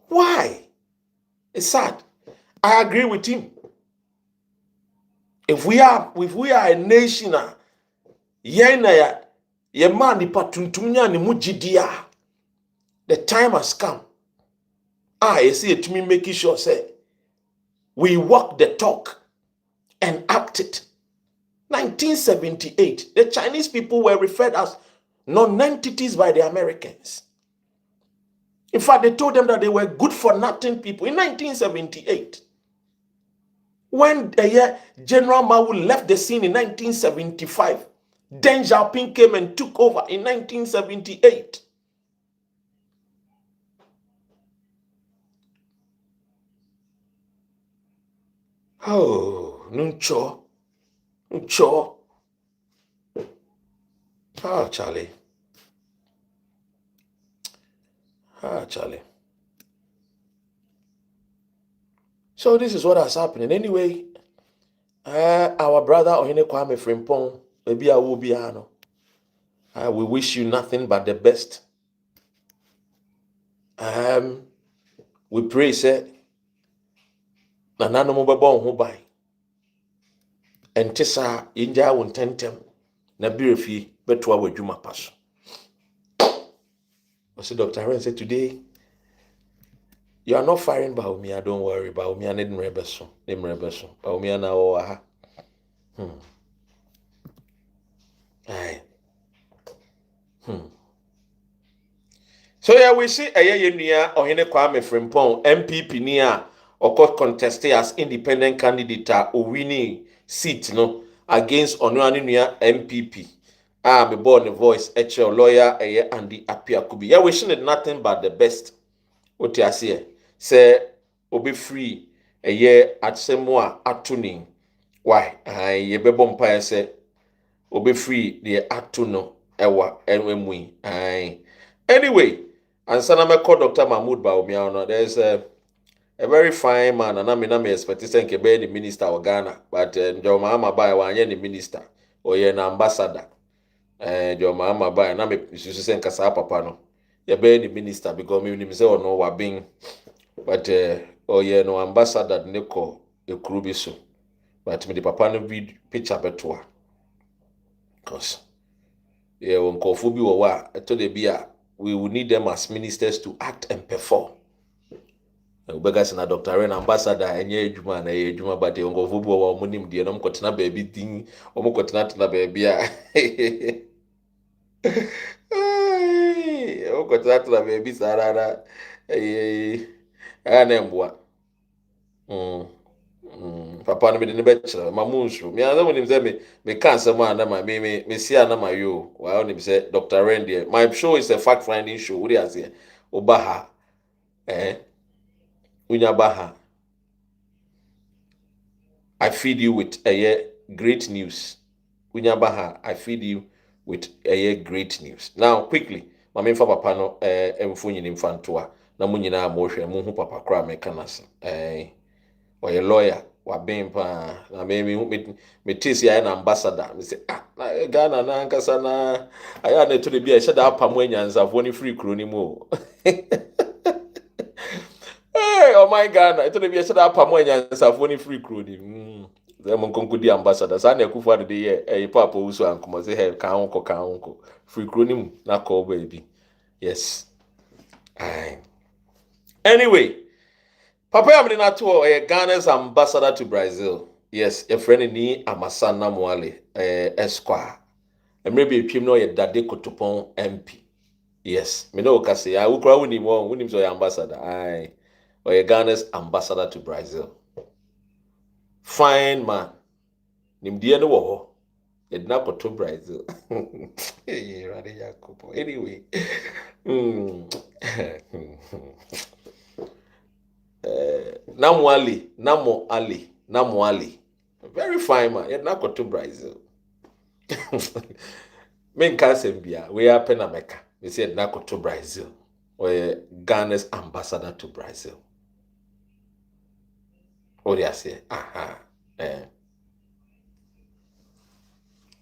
Why? It's sad. I agree with him. If we are a nation, the time has come. I see it to me making sure say we walk the talk and act it. 1978, the Chinese people were referred as non-entities by the Americans. In fact, they told them that they were good for nothing people. In 1978, when General Mao left the scene in 1975, Deng Xiaoping came and took over in 1978. Oh, Nuncho. Oh, Charlie. So this is what has happened. Anyway, our brother Ohene Kwame Frimpong, maybe I will be ano. We wish you nothing but the best. We pray, say, na nano mo bebo ho ban. Entisa inja won tentem na birefi beto awadwuma paso. So Dr. Ren said today, you are not firing Bawumia, don't worry. Bawumia need mrebeso. Bawumia na o aha. Aye. So yeah, we see Nua Ohene Kwame Frimpong MPP nia oko contested as independent candidate owini seat no against Onuani Nua MPP. Me born the voice lawyer Andy Apiakubi. Yeah, wishing nothing but the best. What you say? Say obi free at semwa atuni. Why? Ye bebo mpire say obi free the atuno ewa enwemwi. Anyway, and Saname called Dr. Mahmoud Bawumia. There's a very fine man, and I'm expecting to be the minister of Ghana, but John Mahama Bai wanye the minister or an ambassador. John Mahama Bai, and I'm a Susan Kasa Papa no. You be the minister because me say or no wa being, but no ambassador Neko Ekrubiso, but me the Papa no be picture betua. Cause when Kofubi wa to the beer. We will need them as ministers to act and perform. Ubegas na Dr. Ren ambassador enye ejuma na ejuma but ongovubu wa omunim die no mkotena baby thing omukotena tena baby a omukotena tena baby sarara anemboa papa no me ne bechere mamunsu me aza wonim say me cancer man na ma me sia na ma yo wa wonim say Dr. Ren there. My show is a fact finding show. What do you say? Obaha Unyabaha. I feed you with great news. Unyabaha, I feed you with great news. Now quickly, my main papa no emfunyi ni mfantua na munyina mohwe mu hu papa kra mekanas or a lawyer wa bempa na me tisi ya na ambassador me say Ghana na ankasa na aya na to the bia sheda apam anyanza fo ni free kro ni mo hey oh my Ghana to the bia sheda apam anyanza fo ni free kro ni them nkonko di ambassador sa na Akufo de ye papa uso ankomo say hey kan onko free kro ni mu na call baby yes anyway Papa Yamini Nato, Ghana's ambassador to Brazil. Yes, a friend ni Amasana Mwale, Esquire. And maybe a no ye Dade Kotopon MP. Yes, me no kasi. I will cry with him so ambassador. Aye, or Ghana's ambassador to Brazil. Fine man. Nim dia no wo. Ye na to Brazil. Anyway. Namo Ali. Very fine man. Yet not to Brazil. Men Kasembia, we are Penameka. We said not to Brazil. Or Ghana's ambassador to Brazil. What do you say?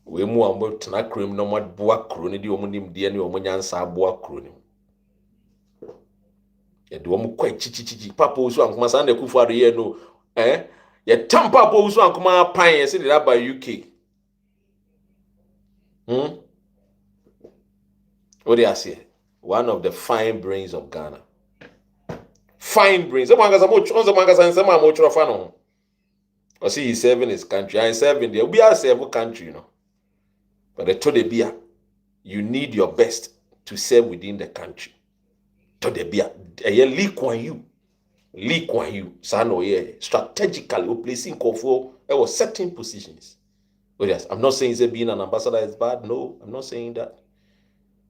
We move about to not cream no more Buah crony, the omonim DNA or Munyansa Buah crony. The woman quite chichi papa usu ankuma Asante Akufo ye no ye tam papa usu ankuma pan ye say that by UK what do you say? One of the fine brains of Ghana. Fine brains. Some mangasa nsema mo chrofa no. Or see he's serving his country. I serving there. We are serving country, you know. But the to the beer, you need your best to serve within the country. to the bia Lee Kuan Yu sano ye strategically placing Kofo was certain positions. Oh yes, I'm not saying that being an ambassador is bad. No, I'm not saying that.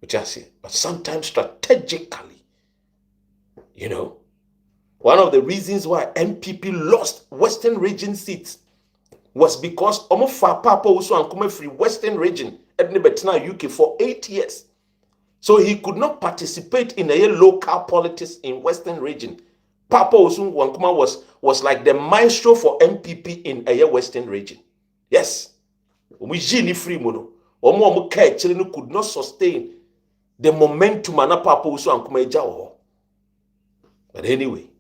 But sometimes strategically, you know, one of the reasons why MPP lost Western region seats was because Omofa Papa also and free Western region at Nebetina UK for 8 years. So he could not participate in a local politics in Western region. Papa Osun Wankuma was like the maestro for MPP in a Western region. Yes. We free mono. Omo could not sustain the momentum and Papa Osun Wankuma Eja. But anyway,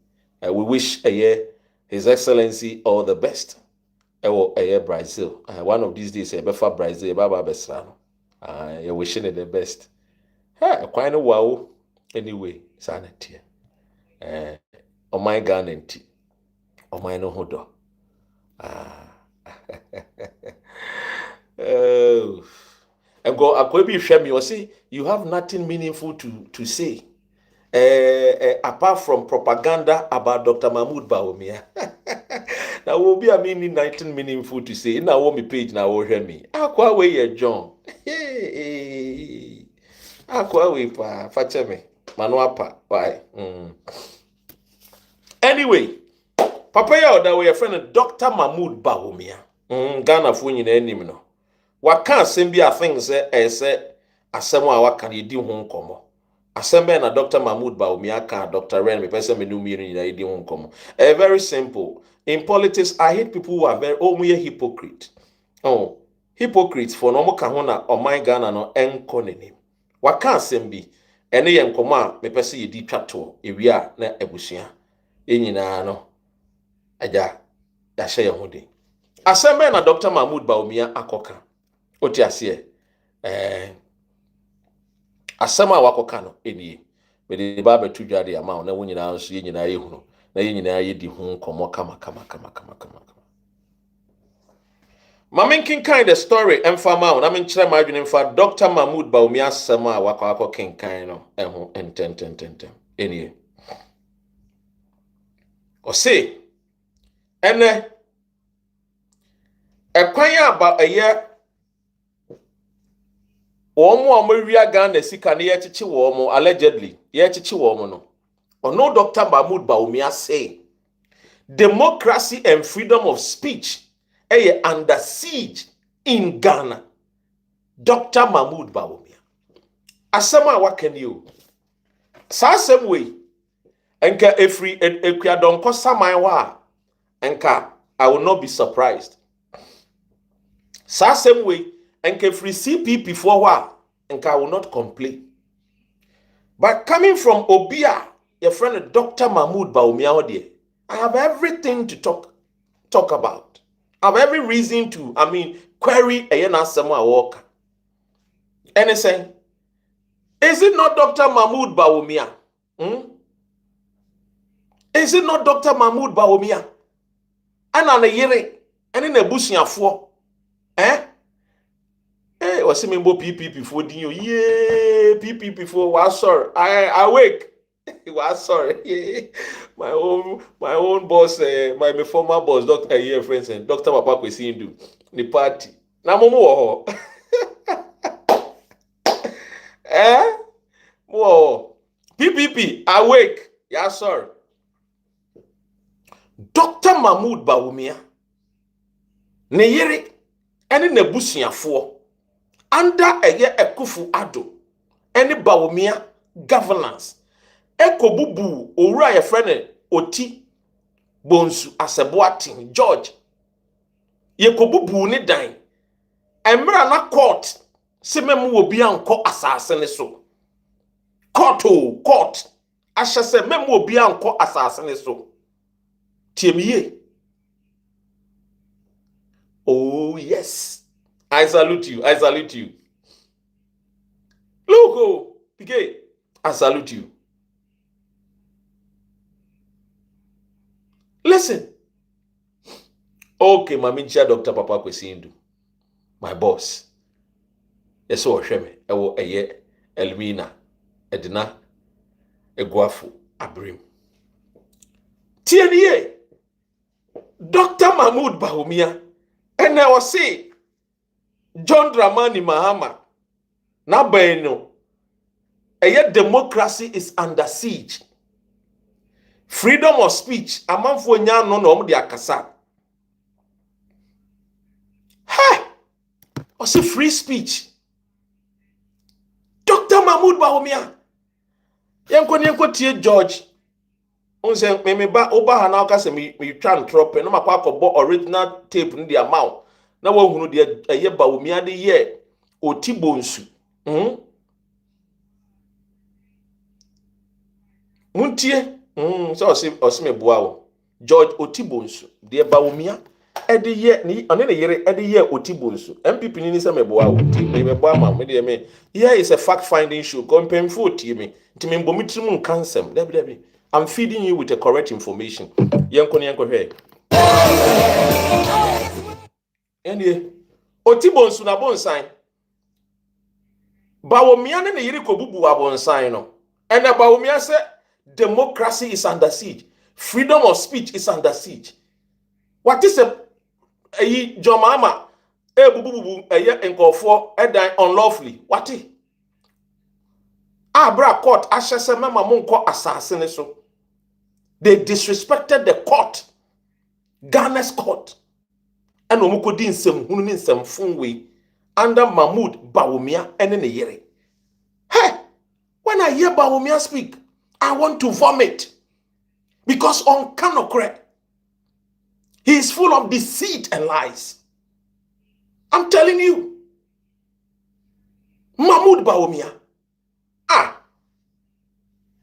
we wish His Excellency all the best. Brazil. One of these days, Befa Brazil, Baba Besrano. You're wishing it the best. Quite a wow. Anyway, sanity. Oh my God, and oh my no hodo. And go akwebi shemi or say you have nothing meaningful to say. Apart from propaganda about Dr. Mahmoud Bawumia. Now will be a meaning 19 meaningful to say. Now will me page now will hear me. Aqua way John. Hey. Aqua way pa fache me. Manuapa. Why? Anyway, Papa ya that way a friend Dr. Mahmoud Bawumia. Ghana fu nyina anim no. Waka asem bi a things say asem a waka yedi ho nkomo. Assemble na Dr. Mahmoud Bawumia ka Dr. Ren me person me no mi ni yedi ho nkomo. Very simple. In politics, I hate people who are very hypocrite. Oh, hypocrites for no mo ka ho na o man Ghana no enko nenim. Waka asem bi ene ye nkomo a me person yedi twato ewia na ebusua. Enyina no aja ya hye ye ho den. Assemble na Dr. Mahmoud Bawumia akoka. Oti ase asema wakoka no enie me de ba betu dwade ama na wonyina nso ye nyina ye hunu na ye nyina ye di hu nkomo kama Maminkin kind the story emfama na menkyere ma adwene mfa Dr. Mahmoud Bawumia asema wakwa kinkan no eho enten enie o say ene ekwan aba eye Omo amawia Ghana sika ne yechichi wo allegedly yechichi wo no ono Dr. Mahmoud Bawumia say democracy and freedom of speech under siege in Ghana. Dr. Mahmoud Bawumia asema wakani yo sa same way enka efri ekua donko saman wa enka I will not be surprised. Sa same way enka free CPP for wa enka I will not complain. But coming from Obia, your friend Dr. Mahmoud Bawumia, I have everything to talk about. I have every reason to, query Ayana Sama Walker. Anything? Is it not Dr. Mahmoud Bawumia? Is it not Dr. Mahmoud Bawumia? And on a year, and in a bushia for, was member PPP for you. Yeah, PPP for was sorry. I wake. Was sorry. My own boss, my former boss, Dr. Here friends and Dr. Papa we see do the party. Na momo Whoa. PPP awake. Yeah, sorry. Dr. Mahmoud Bawumia. Ne yere ene nebusuafo under eye Ekufu Ado ene Bawumia governance ekobubu owura ye friend Oti Bonsu Aseboatin George ye kobubu ni dan emra na court se memu obi anko asase ne so court ahyese memu obi anko asase ne so tiemiye. Oh yes, I salute you. Look, PK, I salute you. Listen. Okay, Mamincha Dr. Papa Kwesindu, my boss. Eso Sheme, Ewo Eye, Elmina, Edna, eguafo abrim tienie Dr. Mahmoud Bawumia and I was say John Dramani Mahama na bayno democracy is under siege. Freedom of speech amanfo nya no na omde akasa. Ha! O say free speech. Dr. Mahmoud Bawumia yenko tie George on say me ba oba ha na aka say me twa ntrop no makwa akọbọ original tape no dia maw na wa hunu de Bawumia de ye otibonsu muntie so osime Buah wo George otibonsu de Bawumia ede ye ni one ne yere ede ye otibonsu MPP ni se me Buah wo ti me Buah ma me de me here is a fact finding show compemfo tie me nti me mbomitrim nkansem debi I'm feeding you with the correct information yenko hwe ene otibonsu na bonsan Bawumia ne yere kobubu abonsan no ene Bawumia se democracy is under siege. Freedom of speech is under siege. What is a Jomama bubu enkofo edan unlawfully? What is? Abra court ashese mema monko assassin so. They disrespected the court. Ghana's court. And omuko di nsem hunu ni nsem funwe under Mahmoud Bawumia ene ne yere. Hey, when I hear Bawumia speak, I want to vomit because on Kanokre, he is full of deceit and lies. I'm telling you, Mahmoud Bawumia,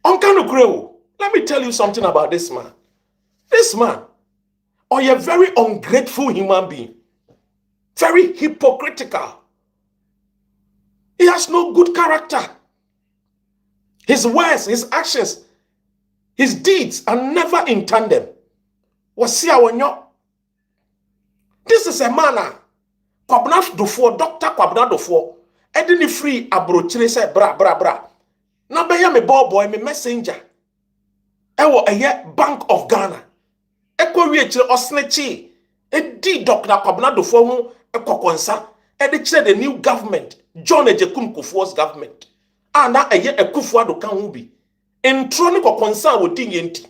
on Kanokre, let me tell you something about this man. This man, a very ungrateful human being, very hypocritical. He has no good character. His words, his actions, his deeds are never in tandem. This is a man, Kwabna Dofo, Dr. Kwabna Dofo, edini free abrochire say bra. Na be ya me boy me messenger. Ewo eye Bank of Ghana. Ekwo wie chire osnechi. Edi Dr. Kwabna Dofo hu ekokonsa. Edi chire the new government, John Ejekum Kufuor's government. Ana eye Ekufuado kan hu bi entro ne kokonsa wodi yenti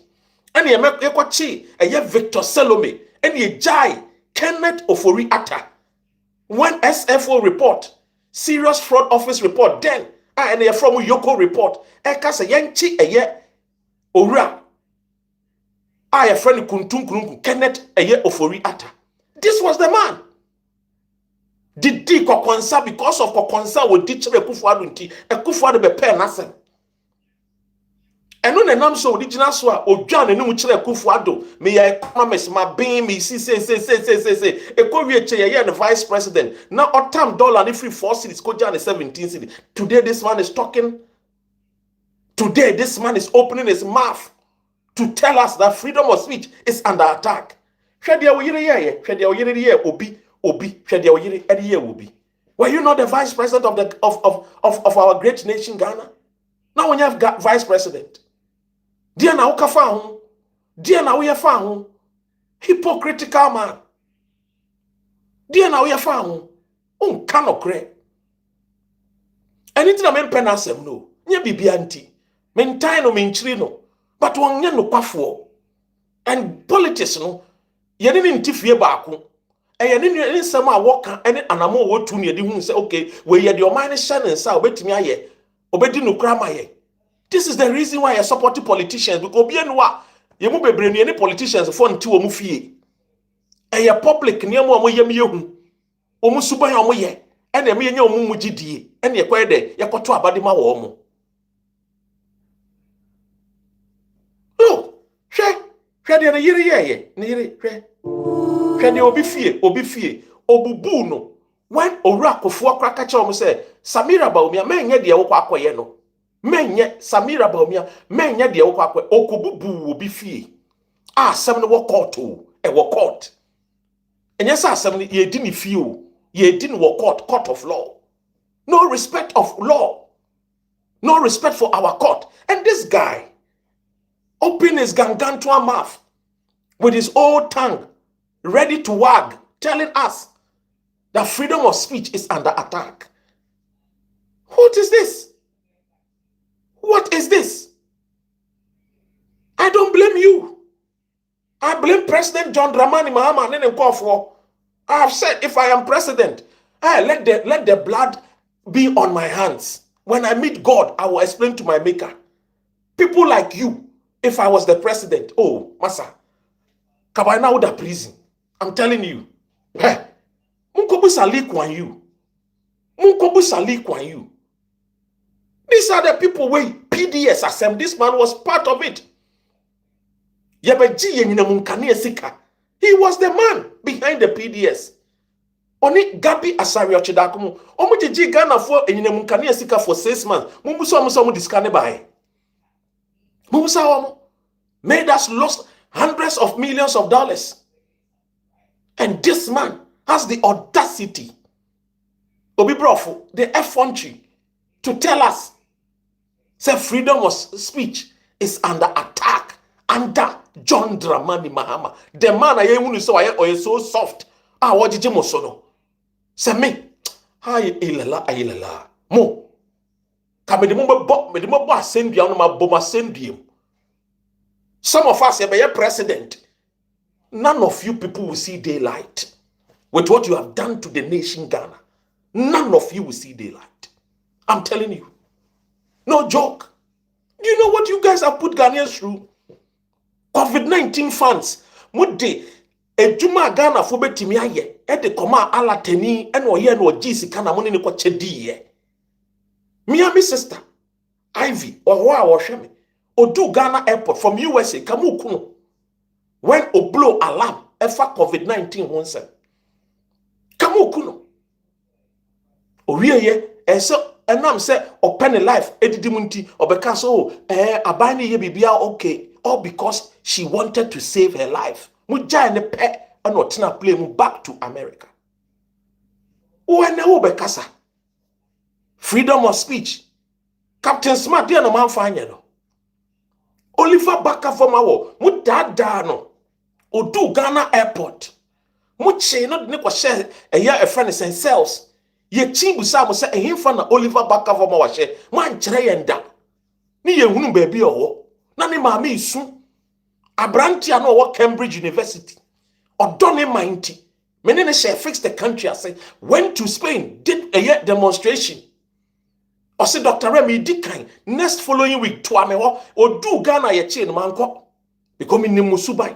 ene ekwachi eye Victor Salome ene Jai Kenneth Ofori Atta when SFO report serious fraud office report then ene from Yoko report eka se yenchi eye Owura a friend kuntunkunku Kenneth eye Ofori Atta. This was the man. Did kokonsa because of kokonsa wo di chere Ekufuado nti Ekufuado be pen asem eno ne nam so original so a odwan ne mu chere Ekufuado me ya economist ma bin me si say ekowie che ye the vice president na otam dollar ne free 4 cities ko jan 17 cities. Today this man is talking, today this man is opening his mouth to tell us that freedom of speech is under attack. Hwede wo yire ye Obi, were you not the vice president of our great nation Ghana? Now when you have got vice president, dear na ukafa ho, dear na uyefa ho, hypocritical man. Dear na uyefa ho, Kanokre. Anything I mean penasem no, nye bibia nti, mentai no menchiri no, but wonye no kwafo. And politics no, yeni ntifie baako. Any summer walker, any animal what to near the say, okay, where you your mind is shining, so obey me aye, obey no grandma. This is the reason why I support the politicians because bien wa you move brain any politicians for nti omu fie. A public near mo yem yehu, omu suba omu ye, and a me omu mujidie, and ye kwede, yakoto abadima womo. No, she the yiri Kani obi fie obubu no when Owura Akufo kraka che omo say Samira Bawumia menye de wo kwa akoye no menye Samira Bawumia menye de wo kwa akoye okububu obi fie asem no wo court o e wo court enye sa asem no ye di ni fie o ye di ni wo court of law. No respect of law, no respect for our court. And this guy open his gargantuan mouth with his old tongue, ready to wag, telling us that freedom of speech is under attack. What is this? What is this? I don't blame you. I blame President John Dramani Mahama and Nkofor. I have said, if I am president, let the blood be on my hands. When I meet God, I will explain to my maker. People like you, if I was the president, oh, Masa, Kabaina would have prison. I'm telling you. Hey, Munkobu Sali Kwan you. Munkobu Sali Kwan you. These are the people where PDS assembled. This man was part of it. He was the man behind the PDS. Oni Gabi Asari Ochidakumu. Omujiji Ghana for Enyinamunkania Sika for 6 months. Mumuso discane by. Mumusa made us lost hundreds of millions of dollars. And this man has the audacity, Obi Brofo, the effrontery, to tell us that freedom of speech is under attack under John Dramani Mahama. The man I want to so soft. What did you mosono? Say me, hi ilala mo. Kamedimo send you my boma send you. Some of us be a president. None of you people will see daylight with what you have done to the nation Ghana. None of you will see daylight. I'm telling you. No joke. Do you know what you guys have put Ghanaians through? COVID-19 funds. Mudde ejuma Ghana fo betimi aye e de koma alateni e no ye no gisi kana money ne ko chedi ye. Me sister Ivy or wa wo hwe me odu Ghana airport from USA kamu kuno when oblo alarm efa COVID-19 wonse kamu kuno owieye eso enam say open life edidimunti obeka so abani ye bibia okay, all because she wanted to save her life. Muja ne pe anotina play mu back to America. When obekasa freedom of speech. Captain Smart dia no man fanya no. Oliver Baka Fomawo mu dada no. Odu Ghana airport. Mu che no ne ko share a friend and cells. Ye chimbu sa mo se ehimfa na Oliver Baka Fomawo hye. Man kire yenda. Ni ye hunu baabi owo. Na ne maame isu. Abrantia no wo Cambridge University. Odone mindy. Menene she fix the country. I say went to Spain, did a demonstration. I say Dr. Remy Dikan next following week to amewo odu Ghana ye chain manko because me nimusubai.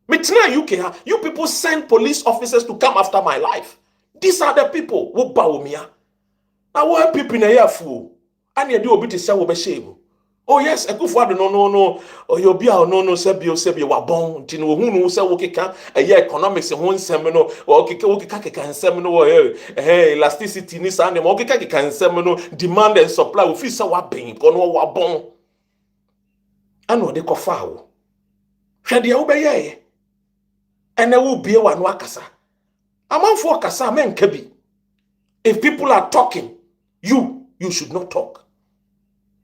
Me tina UK you people send police officers to come after my life. These are the people who Bawumia. Now what people na here fool. And you do obi to say wo be shame. Oh yes, Ekufuado no. Oh you be no sebi wa bon nti no hu no se wo keka economics ho nsem no o keka nsem no elasticity ni sa ne mo keka nsem no demand and supply wo fi se wa ben ko no wa bon ano de kofa wo hwe de wo be ye ene wo bie wa no akasa amanfo akasa menka bi. If people are talking, you should not talk.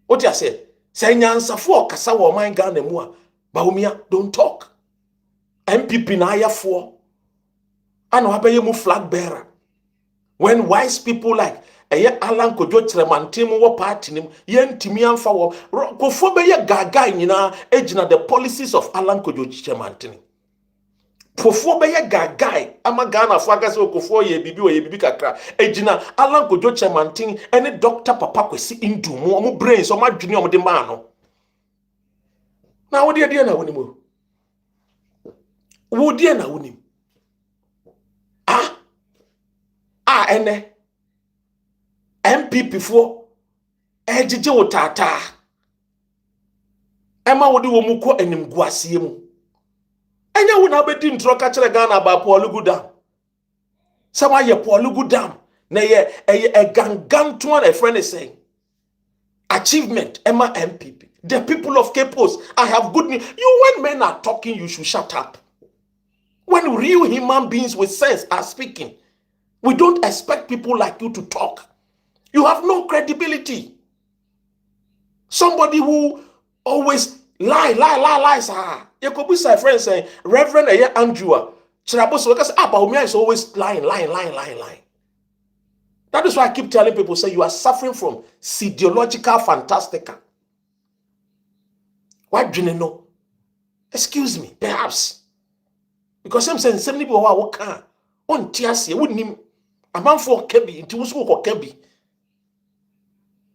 What you say? Say nyansafo kasa wo man Ghana mu a Bawumia don't talk. MPP na ayafo ano abaye mu flag bearer. When wise people like Alan Kojo Tremantim wo party nim yentimi amfa wo kofo beye gaga nyina ejina the policies of Alan Kojo Tremantim. Kofo beye gaga ama Ghana fo agase kofo ye bibi kakra ejina Alan Kojo Tremantim ene Dr. Papa Kwesi Indumu omo brains omo adwene omo de ma no. Na wo de na woni mo. Wo de na woni. Ene MPP for ejije wo tata ema wo de wo mu ko animguasie mu enya wo na bedi ntro ka kire Ghana ba Paul Dam sama ye Paul Dam na ye a gangantuan a friend is saying achievement ema MPP the people of Capos. I have good news. You when men are talking you should shut up. When real human beings with sense are speaking, we don't expect people like you to talk. You have no credibility. Somebody who always lie, sir. You could be my friend saying, Reverend Andrew, Chiraboso, because Bawumia is always lying. That is why I keep telling people, say you are suffering from physiological fantastica. Why do you know? Excuse me, perhaps. Because I'm saying, 70 people who can on TSC, wouldn't him a man for Kebi, into who's for Kebi.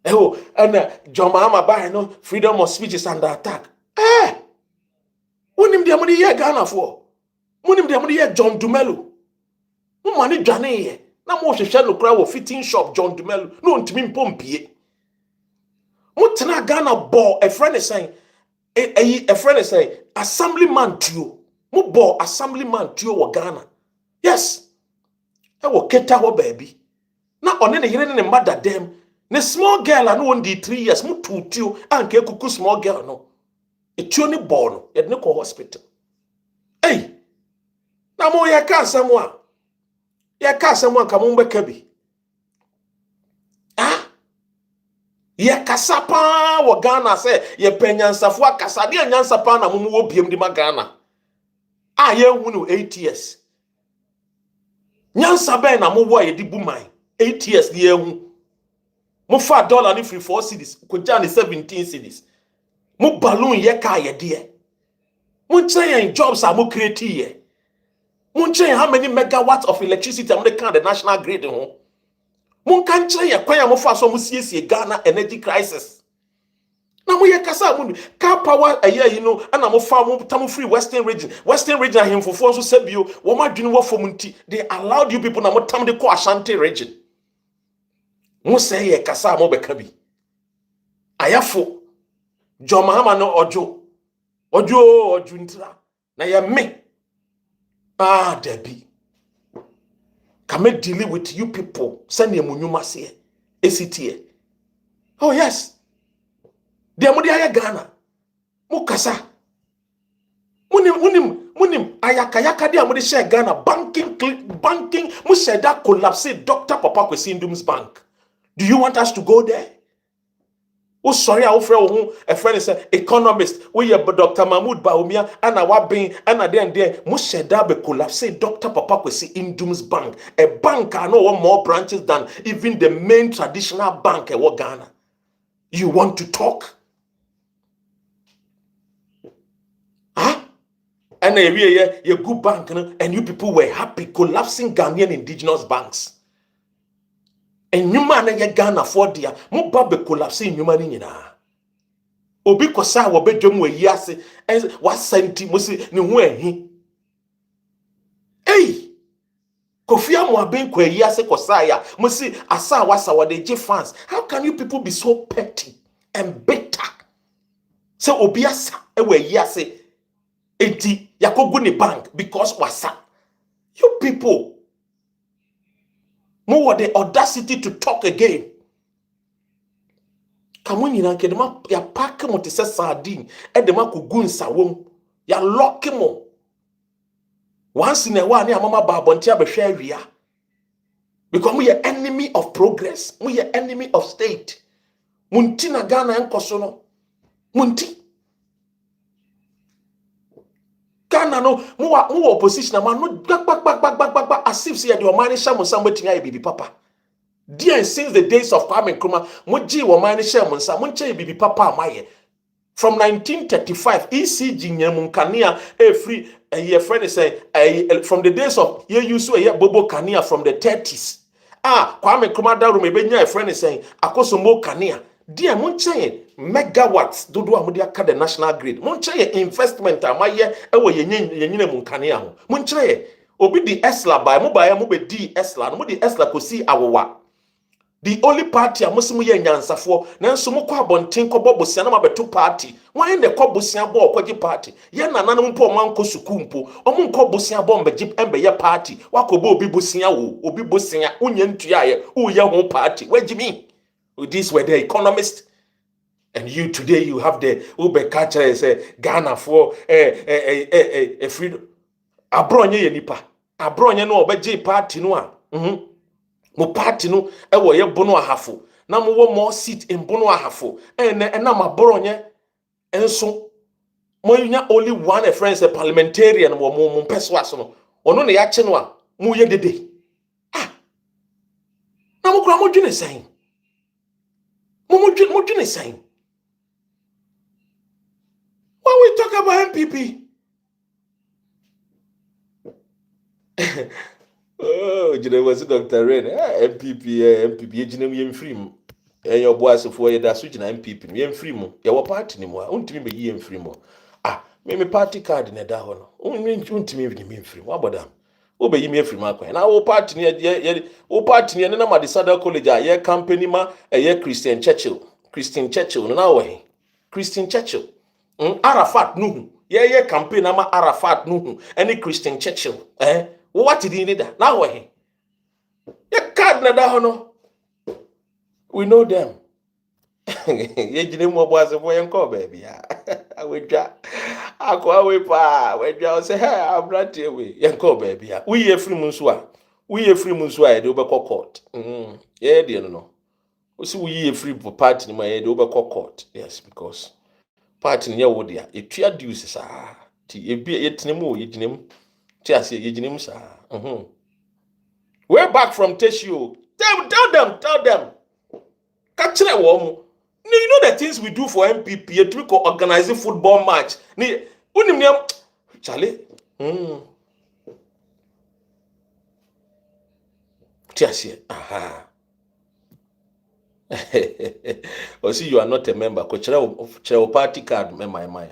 Oh, and John Mahama by no freedom of speech is under attack. Wouldn't him the money here Ghana for? Wouldn't him the money here John Dumelo? No money Johnny. Na mo hwehwe no kra wo fitting shop John Dumelo no ntimi mpompe mo tena Ghana bo a friend is saying a friend is saying assemblyman tuo mo bo assemblyman tuo wo Ghana yes e wo keta wo baby na one ne yire ne mother dem ne small girl anu won di 3 years mo tutuo anka ekuku small girl no etuo ne bo no ye ne ko hospital na mo ye ka asamo a ya ka someone come mbeka bi ya kasapa wo Ghana say ye penyansafo akasa de anyansapa na mumu wo biem di ma Ghana ye hunu 8 years nyansa ben na mo wo ye di buman 8 years de ye hu mo fa dollar ni free 4 cedis ko jani 17 cedis mo balloon ye ka ye de mo try jobs a mo create ye. Munche how many megawatts of electricity am the kind the national grid ho. Mun kan kire ye kwan am fa so mu siesie Ghana energy crisis. Na mo ye kasa mu car power aye no ana mo fa mo tam free western region ahemfofo so sabio wo madwene wo fom nti they allowed you people na mo tam de ko Asante region. Mo say ye kasa mo beka bi. Ayafo John Mahama no ojo ntira na ye me Debbie. Can we deal with you people? Send your munyuma say ACTA. Oh yes. They are Mudia Ghana. Mukasa. Munim ayakayaka dia mudi share Ghana banking museda collapse Dr. Papa Kwesi Ndum's bank. Do you want us to go there? Oh sorry, our friend, a friend is an economist. We have Dr. Mahmoud Bawumia and our being and then Musheda be collapse. Dr. Papa Kwesi Ndum's bank. A bank I know more branches than even the main traditional bank in Ghana. You want to talk? And a good bank, and you people were happy collapsing Ghanaian indigenous banks. And you man ye Ghana for dia mo ba be collapse nyuma ni nyina obi kosa wo bedwam wa yiase wa santi mo si ne ho ahi Kofi Amoaben kwa yiase kosa ya mo si asa wasa wa de fans. How can you people be so petty and bitter? So obi asa e wa yiase enti yakogu ni bank because wasa. You people more the audacity to talk again. Kamu nyina nke dema ya pack mo te se sardine e dema ko gunsa wom ya lock mo once in a while ni amama ba bonti abehwe awia because we are enemy of progress, we are enemy of state. Munti na Ghana enkoso no munti Ghana no mo opposition man no back as if say the omani shamo somebody nya bibi papa. Dear since the days of Kwame Nkrumah moji omani shamo nsa monche bibi papa amaye. From 1935 ECG nyamunkania free a friend say from the days of ye use a bobo kania from the 30s. Kwame Nkrumah da room ebe nya a friend saying akoso mo kania. Dear monche megawatts dodo amudi aka the national grid monche investment amaye ewo yenyine munkane aho monche obi di esla by mo be di esla no mo di esla kosi awowa the only party amosimu ye nyansafo nanso mo kwa bonten ko bobosia na mabeto party wan de ko bosia bo kwaji party ye nananom mpo manko sukumpo omo nko bosia bo mbeji embe ye party wakobo obi bosia wo obi bosia unye ntuaye uye ho party wajimi. These were the economists, and you today you have the Uber catcher say Ghana for a freedom. Abronye ye nipa. Abronye no obeje party no a. Mo party no e wo ye bono ahafo. Na mo wo more seat in bono ahafo. Na ma abronye enso Moyunya only one a friend, a parliamentarian, or more persuasion, or no, the action one, Muye de day. Ah, now Mojun is saying. Mojun is saying. When we talk about MPP, oh, you was Dr. Ren, MPP, you know, free. Your boys for you that switching MPP, you free mo. Your party anymore. Unti me be ye free mo. Ah, me party card in a da hono. Unti me be free. What about them? Obe me free ma kwen. Na o party ne o party ne na ma de Sada College a ye company ma ye Christian Churchill na we. Christian Churchill. Arafat nuhu. Ye campaign na ma Arafat nuhu. Any Christian Churchill. What did he need that? Na we. Ye card na da hono. We know them. Ye jine mo boase for yenko baby. I will drop. I go away pa. We just say, hey, I'm not here. Yenko baby. We ye free munswa. We ye free munswa. They over court. Yeah, dear no. We see we ye free for party in my head over court. Yes, because party near wood ya. It tria dues ah. Ti be yet nemo ye jinem. Tia say ye jinem sa. We're back from Teshio. Tell them. Catch that one. You know the things we do for MPP. A trick of organizing football match. Charlie. Aha. Or see, you are not a member. Coach, party card, my.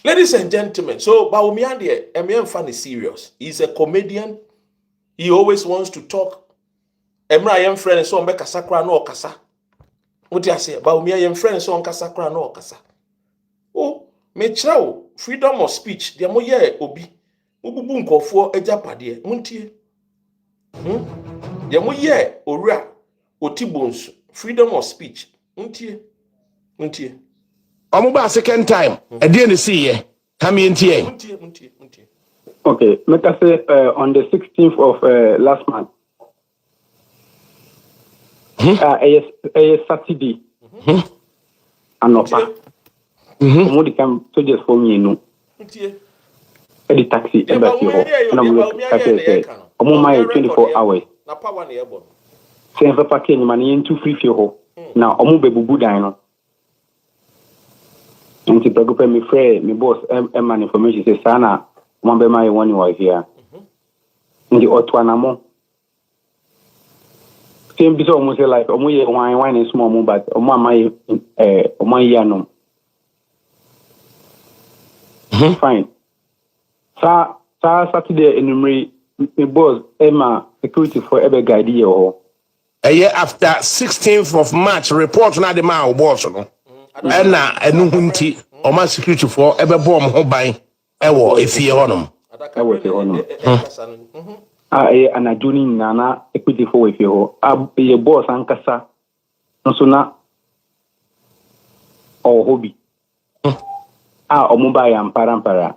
Ladies and gentlemen, so Bawumia there, MN fan is serious. He's a comedian. He always wants to talk. Emra yem friend so mbeka sakra no okasa. What you say? Bawumia yem friend so onka sakra no okasa. Oh, me chira freedom of speech. Dia mo ye obi. Ububu nkofo ejapade. Muntie. Dia mo ye owura otibonsu. Freedom of speech. Muntie. Omuba second time. E dey na see here. Come into Muntie. Okay, let us say on the 16th of last month. A Saturday. Anopa. Modi come to just for me no. The taxi back here. And I'm going to my 24 hours. Na power na ebo. Say for parking money into free fuel. Now omu be bubu dino. And to preoccupy me free, me boss man information say sana mwambe my one you are here. Ndi otwanamo. Same bisa almost like omu ye wine and small but omu my omu ye no. Fine. Saturday enumerate me boss Emma security for every guide here. A year after 16th of March, report na the man boss no. And na enu hunti o ma security for every bomb ho ban e wo efie honom. I was here. And I do nana equity for with you. A boss and cassa no sooner or hobby. Or mobile and parampara.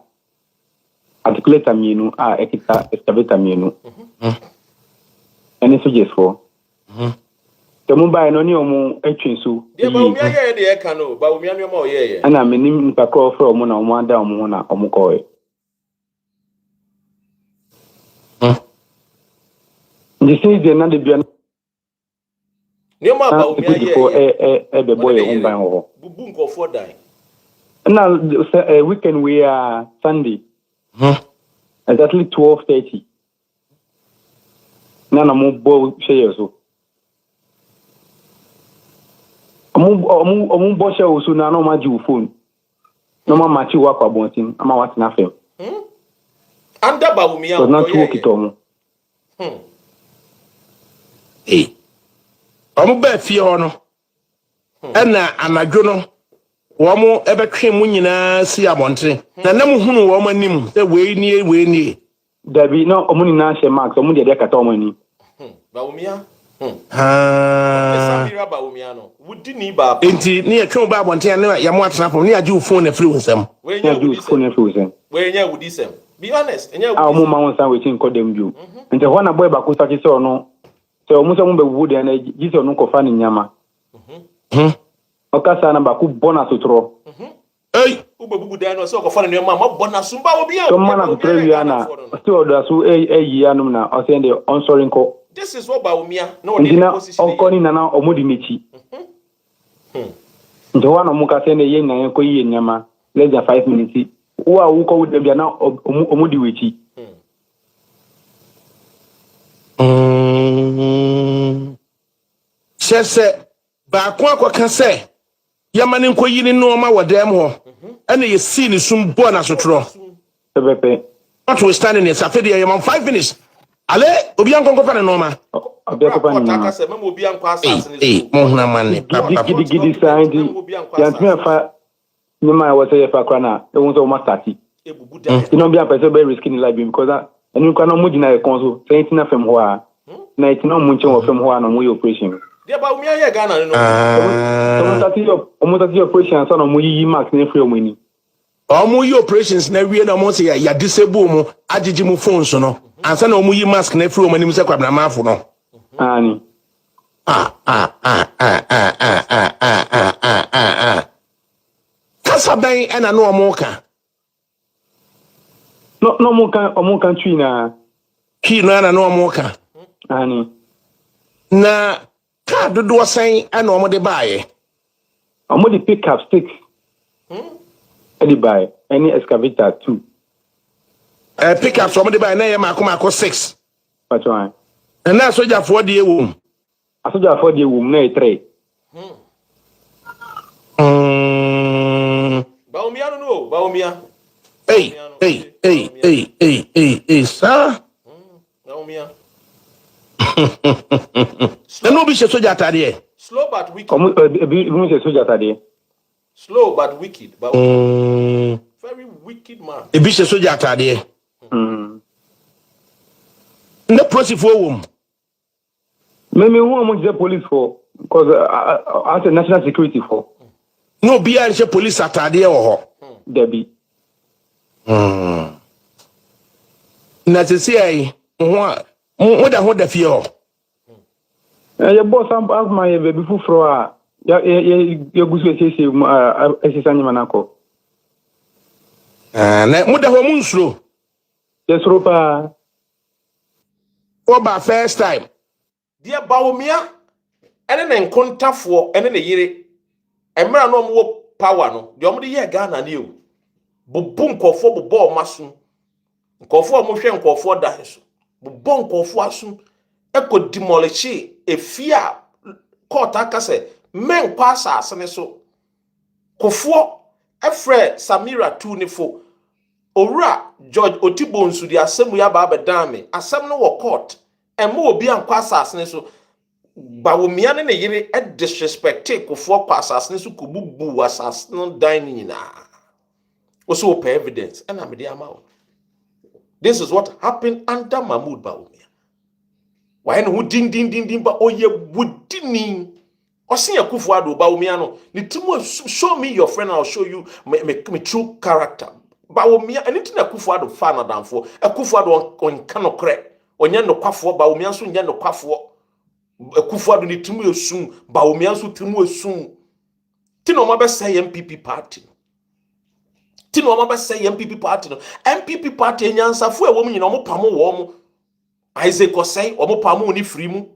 Articulate a menu, ekita excavator menu. And it's just for the mobile no new entry so. Yeah, Bawumia the cano, Bawumia no more, yeah. And I'm in the call from one down one or Mokoi. This is the another bian. Near my Bawumia for a boy on by all. Bubunko for die. And now a weekend we are Sunday. Exactly 12:30. Nana mo bo share so. Omu bo share so na no ma ji phone. No ma match work abontin. Ama what na fem. Under Bawumia. So na tu okitomo. Eh. Omu ba fie ho no. Na anadwo no wo mo ebetwe mu nyina si abonten. Na nam hunu wo manim se we nie. Dabi no omuni na she max omuni de kata omani. Bawumia. Ah. Samira Bawumia no. Wudi ni ba. Enti ne atwe ba abonten na ya mo atena pom ne agye phone na free nsam. We nya wudi sem. We nya wudi sem. Be honest, nya wudi. Omu ma won san wetin condemn. Nti ho na boy ba ko sachi se ono. Se omu se mu be wude na ji se ono ko fa ni nyama. Okasa na ba ku bona sotro. Hey, bubu dan no so ko fa no ma bona sumba obi a so man na previana still do so yianum na o say the on sorry nko this is what Bawumia no dey position onkoni na na omodi mechi ndo wana muka say na yen na yen ko yi nyama less than 5 minutes wo a wo ko dem bia na omodi wechi Sese ba kwa ka se yamane nko yi ni no ma wodam ho ene ye see ni sum bo na sotro pepe not we standing here safedi ye man 5 minutes ale obi an konko fa ne no ma obi ko ni aka se memo obi an kwa asase ni mo huna man gidi sandi yantme fa ni ma wo say fa kwa na e won so ma start ebubu da no be person be risking life because enu kwa no mu dina e konso say tina fem ho a na itina mu nchen wo fem ho a na mu yi operation dia Bawumia ye Ghana no omo tati operation so na mu yi max na free omani omo yi operations na wie na mo say ya disable mu agigi mu phones no ansa na omo yi mask na free omani mu se kwabna mafo no ani kasa ben ena no omo ka no omo kan twi na ki na omo ka ani na ka dodo sen ena omo de baaye omo de pick up sticks Any buy any excavator too. Pick up some of the buy na ye mako 6. That's why. And na soldier for the womb. A soldier for the womb na 3. Bawumia no Bawumia. Hey, sir. Bawumia. No be soldier atade. Slow but wicked. Como be soldier atade. Slow but wicked. But very wicked man. E bi se soldier atade. No proceed for womb. Maybe who am the police for? Because as a national security for. No be a police atade o ho. Debbie. Na se se ai mo da fie ho. Your boss ask my baby fufro ya gusu ese manako. Na mo da ho mu nsuro. Yes ropa. For by first time. Dear Bawumia, ene ne nkontafo ene ne yire. Emra no mo power no. De omo de ye Ghana ni o. Bubu nkofo bubo masum. Nkofo mo hwe nkofo da heso. Bubo nkofo asum. Eko demolish efia court akase men kwa asase ne so. Kofo efre Samira Tunifo. Owura George Otibonsu di asemu ya ba abedame asem no wo court emo obi ankwa asase ne so Bawumia ne yire e disrespect kofo kwa asase ne so kububu asase no dan nyina also pay evidence and am the amount. This is what happened under Mahmoud Bawumia. Why no din ba oye wudini osin Akufo-Addo Bawumia no ni timo show me your friend, I'll show you me true character. Bawumia anything Akufo-Addo fa na danfo Akufo-Addo on kanokre onye no kwafo Bawumia so nya no kwafo Akufo-Addo ni timu esum Bawumia so timu esum ti no ma be say MPP party ti no ma be say MPP party no MPP party nyansafo e wo mu nyina mo pamo wo mo Isaac Osei omo pamo ni free mu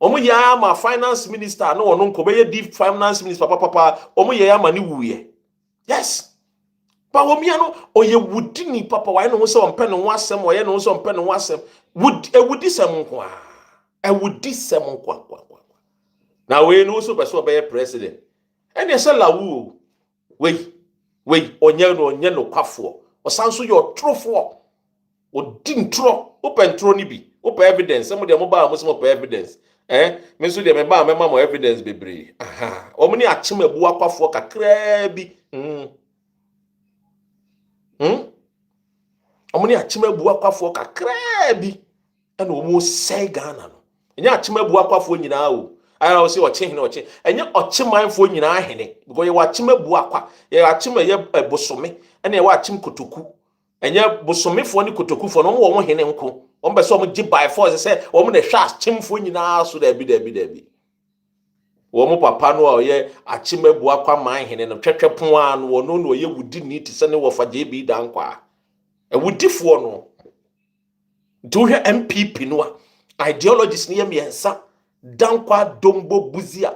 omo ya ma finance minister no ono nko be ye deep finance minister papa omo ye ya ma ni wuye. Yes. Bawumia no oye wudini papa why no so ompe no asem oye no so ompe no asem wudi sem nko a wudi sem nko na we no so person be president and say lawu we onye no kwafo osanso your trofo odin tro open tro ni bi open evidence some dem ba mo some open evidence me so dem ba me ma evidence bebre aha omni achemabu akwafo kakra bi omuni achimabu akwafo kakra bi ena omo sei Ghana no enya achimabu akwafo nyina o ara o se oche hene oche enya ochimanfo nyina hene because ye wachimabu akwa ye achima ye bosome ena ye wachim kotoku enya bosomefo ni kotokufo no mo hene nko ombe so mo gi by force se omo na hwa achimfo nyina so da bi wo mo papa no a ye Buah kwa man hene no twetwe pon an wo no no ye wudi ni ti se ne wo fa JB Dankwa e wudifo no do hwe MPP no a ideologies ne ye miensa Dankwa Dombo Buzia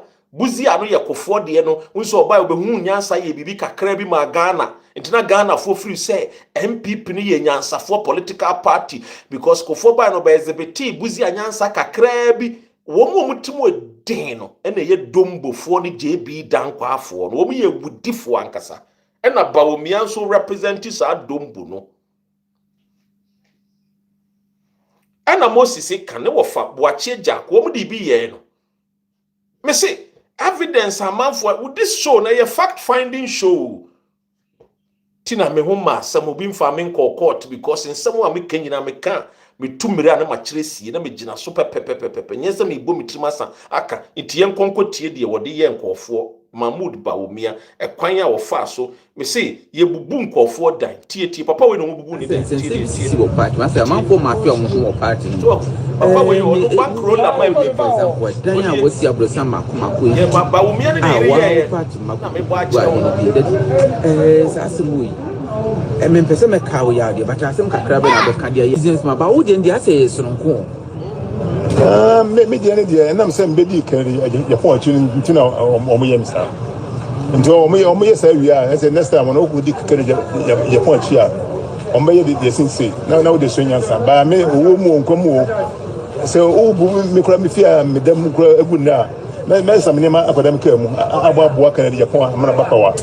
no ye kofo de no nso oba obehu nyansa ye bibi kakra bi ma Ghana ntina Ghana for free say MPP no ye nyansa for political party because kofo ba no ba exhibit Buzia nyansa kakra bi wo mo mutimo den no ene ye Dombo fo ne JB Dankwa afo no wo ye wudifo ankasa ena Bawumia nso represent sa Dombo no ena Moses kan ne wo fa boache jak wo mo di bi ye no me say evidence amanfo with this show na ye fact finding show tina me ho ma sam obi mfa me court because in some wa me kanyina me kan me tumire ana ma kire sie na me gina so pepepepepe nyesa me bo me trimasa aka ntie nkonko tie de wode ye nkofo Mahmoud Bawumia ekwan a wo fa so me say ye bubu nkofo dan tie papa we no bubu ni dan tie wo party ma say amanfo ma fe omo ho party papa we no bank roll na my for dan a wo si abrosan makoma ye Bawumia ni ye party na me bo a kire sa asemu yi me pese me ka wo ya de but asem kakra be na be ka de business ma ba wo de ndi ase sononko me dia na mse mbedi kari ya fon achi ntina omo ye misa nto omo ye sa wi a say next time no ku di kari ya fon achi a omo ye de sinse na wo de so nyansa ba me owo mu onkomu se o bu me kura me fia me dem kura egu na me sam ne ma akwadam ka mu abo kan de Japan amana bakawa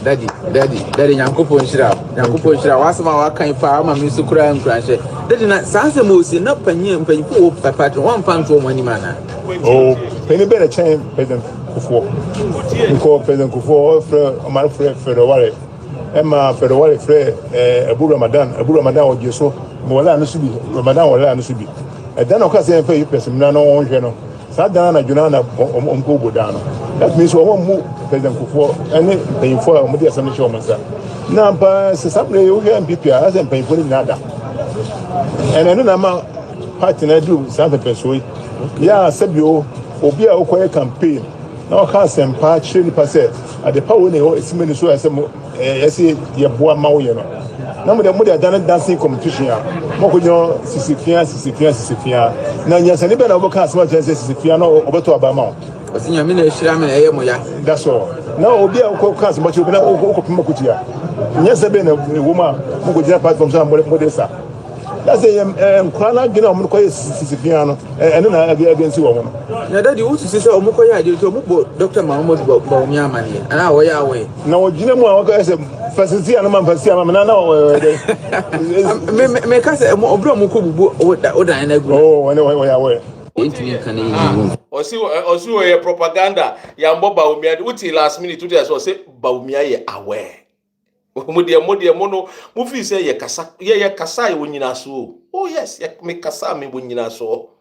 daddy nyankopon shira wasema wa kan fa ama me sukura nkranhye daddy na sanse mo si na panyimpo wo papa one fan to money mana penny better chain president kufo nko president kufo omar federal Emma federal Abu Ramadan o jeso mo wala no subi Ramadan wala no subi dan o ka se en fe person na no onhwe no Sadana na Junana omko bodano. That means we want President Kufo any paying for Modi Assembly show mansa. Na pa se sabre yo MPP as en paying for nada. And eno na ma party na do Santa Pesoi. Ya sebio obi a okoye campaign. Na o ka sempa chiri pase at the power ne ho esimeni so asem ese ye boa ma wo ye no. Na mo de dancing competition ya mo ko nyo sisifia na nyasa ne be na oboka asema chance sisifia no obeto abama o sinya me na ehira me na eye mo ya that's all na obi a ko ka asema chibi na o pima kutia nyasa be na woma mo ko jina platform so mo de sa that's nkwana gina mo ko sisifia no ene na against wo no na daddy wo tu se o mo ko ya de to mo bo Dr. Mahmoud Bawumia amane ana wo ya we na wo gina mu a wo ka se fasisi ana man fasisi ama na me ka se obro mo ko bubu o dan na gu we ya we intimi kan yi osi we propaganda ya mbo Bawumia uti last minute to dey so say Bawumia ye aware modie mono mu fi say ye kasa ye wonyina so oh yes ye me kasa me wonyina so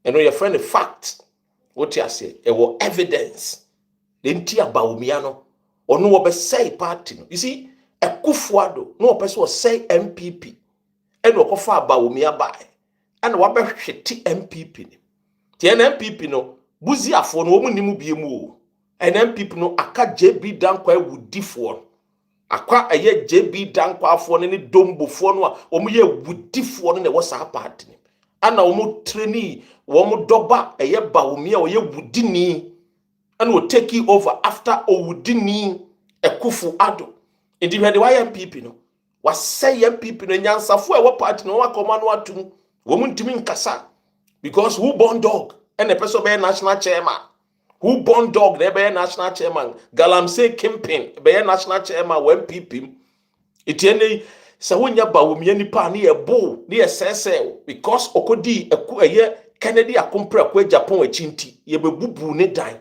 eno ye friend fact what you say e wo evidence the ntia Bawumia no ono wo be say party no you see Ekufuado no person was say MPP and okofa Bawumia by and wa be hwete MPP ni ti MPP no buziafo no wo nimu biemu and MPP no aka JB Dankwa wudifo akwa eye JB Dankwa afo ne dombofo no a wo ye wudifo no ne wo sa party ni ana wo trainee wo doba eye Bawumia wo ye wudini and will take you over after owudini Ekufuado. Indi hwede wa MPP no wa say MPP no nyansafo e wo party no wa koma no atum wo muntimi nkasa because who born dog and the person be national chairman who born dog they be national chairman Galamsey Kimpin be national chairman wa MPP itiene se wonya Bawumia nipa na ye bo na ye sese because okodi eye Kennedy akompra kwa Japan achinti ye bebubu ne dan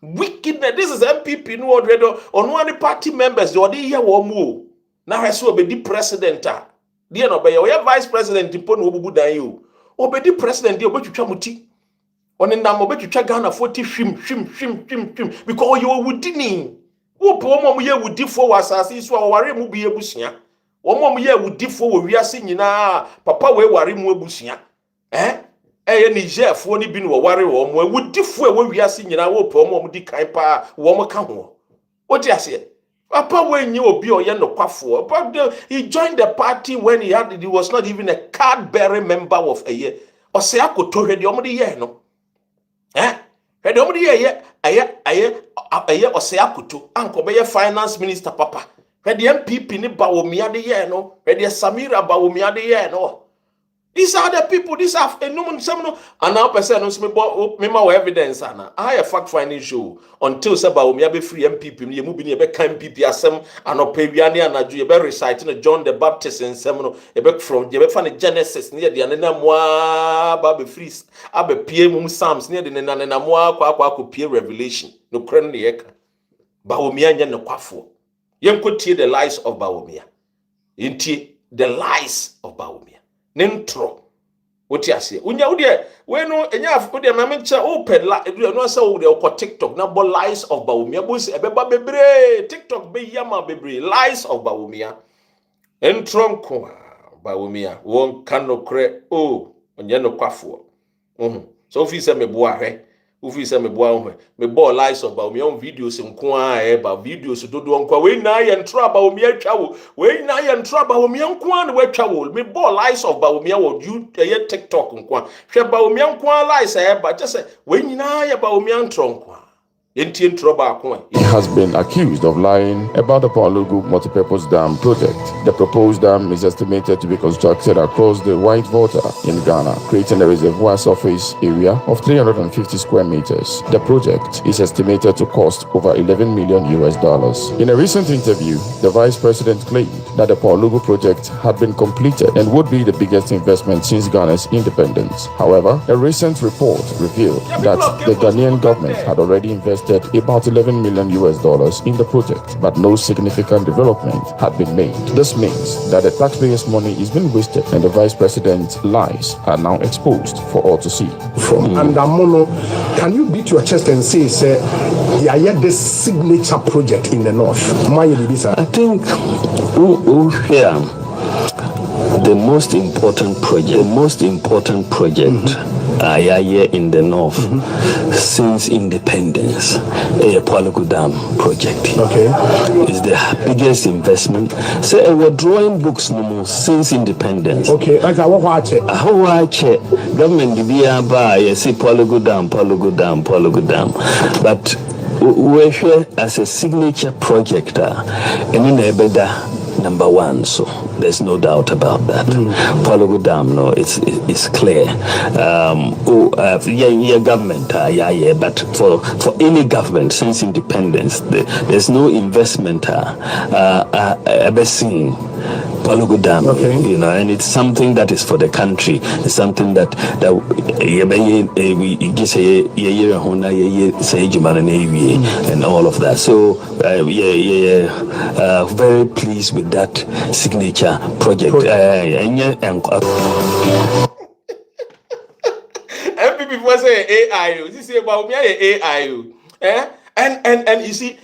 wickedness. This is MPP no already on one party members they already here wo mu na hwe so obedi president a dey no be your vice president impo no obubu dan you obedi president dey obetwitwa muti oni ndam obetwitwa Ghana 40 hwim because you wudini wo po mo ye wudifo wasase so ware mu bi ebusia wo mo ye wudifo wo wiase nyina papa we ware mu ebusia Niger for ni bin wo ware wo mo wudifo e wo wiase nyina wo po mo di kan pa wo mo ka ho. What you say? Papa when you obi or no kwafo. But he joined the party when he was not even a card-bearing member of a year. Or say akoto hwede omo de ye no. Hwede omo de ye aye or say akoto anko be finance minister papa. Hwede MPP ni Bawumia de ye no. Hwede Samira Bawumia de ye no. These are the people. These are no. And now person me evidence ana. I a fact finding show until say Bawumia be free MPP. Me mu bi ne be kan MPP asem anopewiane anaju ye be reciting John the Baptist in seminal. Ye be from ye be fan Genesis ne de na moa ba be free abe pie mum Psalms ne de na moa kwa pie Revelation. No kren ne ye ka. Bawumia nya ne kwafo. Ye nkotie the lies of Bawumia. Intie the lies of Bawumia. Nintro what you say unya udie we no enya afudie ma menche open la edu no say we dey TikTok na bo lies of Bawumia bo se ebeba bebre TikTok be yama bebre lies of Bawumia entro nko Bawumia won kanokre onye no kwafo so fi se me boa hwe ufi se me boa ho me bo lies of Bawumia on videos nko ba videos dodo nko we na ye ntro Bawumia twa wo we na ye ntro Bawumia nko na we twa wo me bo lies of Bawumia wo you ye TikTok nko hwe Bawumia nko lies ba je se we nyina ye Bawumia ntro nko He has been accused of lying about the Palugu multipurpose dam project. The proposed dam is estimated to be constructed across the White Water in Ghana, creating a reservoir surface area of 350 square meters. The project is estimated to cost over $11 million. In a recent interview, the vice president claimed that the Palugu project had been completed and would be the biggest investment since Ghana's independence. However, a recent report revealed that the Ghanaian government had already invested about $11 million in the project, but no significant development had been made. This means that the taxpayers' money is being wasted and the vice president's lies are now exposed for all to see. And Amono, can you beat your chest and say, yeah, this signature project in the north? I think the most important project here in the north since independence, a Palugu Dam project. Okay. Is the biggest investment. So we're drawing books no more since independence. Okay, like I watch it. Government be say Palugu Dam. But we're here as a signature project and in Ebeda number one, so there's no doubt about that. Palugu Dam, no, it's clear. Government, but for any government since independence, there's no investment ever seen. Palugu Dam, and it's something that is for the country. It's something that we just say and all of that. So very pleased with that signature project. MPP was say AI. This is about me AI. And you see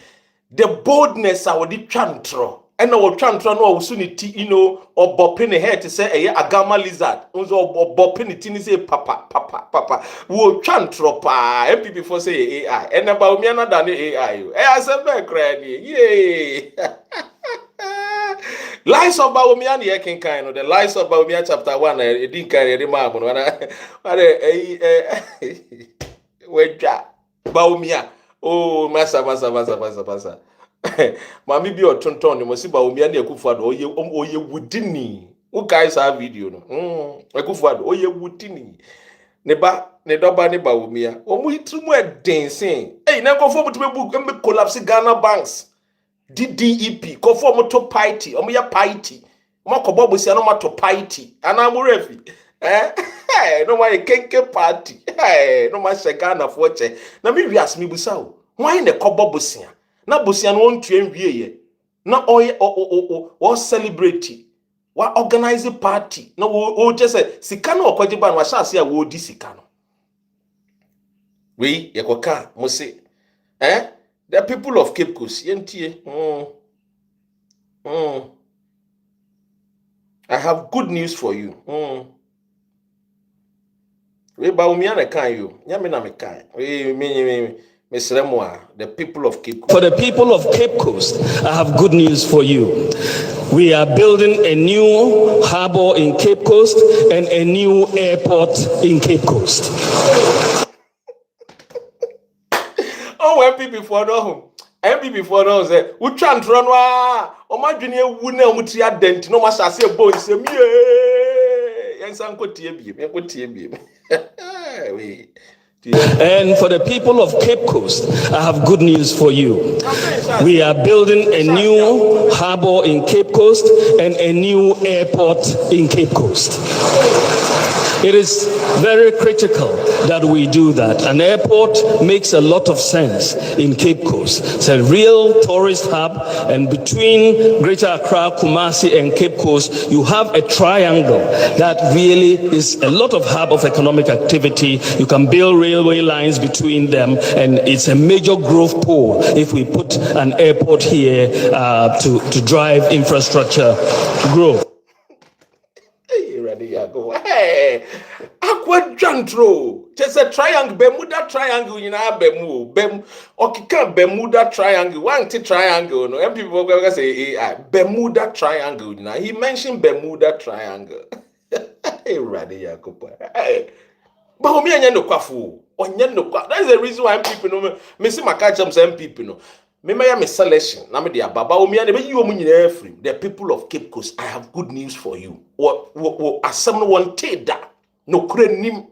the boldness I would chantro. And I will transfer no opportunity, or bopping a head to say a gamma lizard, or bopping it in say papa. Will transfer MPP before say AI. And about me not done AI. I said very cranny. Yay. Lies of Bawumia the Ekin kind of the lies of Bawumia chapter 1. It didn't carry the marble. Bawumia. Oh, massa. Mami bi otonton mo si Bawumia na Akufo-Addo oye wudini. Who guys have video no? Akufo-Addo oye wudini. Ne doba ne Bawumia. Omo hitrumu edensen. Na nkofo mo to collapse Ghana banks. DDEP kofo mo to party. Omo ya party. Omo kobo bosia no ma to party. Ana mo refi. No ma kenke party. No ma Ghana for che. Na me wias me busa o. Why ne kobo bosia? Na bosia no ntwe nwie na o celebrate wa organize party na o just say sika na okwaje ba no ahase a wo di sika no we yekoka mo say the people of Cape Coast yentie I have good news for you We Bawumia na kan you. Nyame na me kan. We the people of Cape Coast. For the people of Cape Coast, I have good news for you. We are building a new harbor in Cape Coast and a new airport in Cape Coast. Oh, MP before no. MP before no say, we try and run wa. O ma dwene ewu na o ti adent no ma sase bo nsem ye. Yansan ko tie biem. And for the people of Cape Coast, I have good news for you. We are building a new harbor in Cape Coast and a new airport in Cape Coast. It is very critical that we do that. An airport makes a lot of sense in Cape Coast. It's a real tourist hub, and between Greater Accra, Kumasi, and Cape Coast, you have a triangle that really is a lot of hub of economic activity. You can build railway lines between them, and it's a major growth pole if we put an airport here to drive infrastructure growth. Hey, aqua jantro. Just a triangle, Bermuda triangle in our Okika Bermuda triangle, one triangle. No, and people go say Bermuda triangle. Now he mentioned Bermuda triangle. Hey, Radia Cooper. Hey, Bawumia no kwafu. That's the reason why people know me see my catch some people know. Me selection. Na me dia Bawumia ne be you omu free. The people of Cape Coast, I have good news for you. Wo asem no wonte da. No kure nim.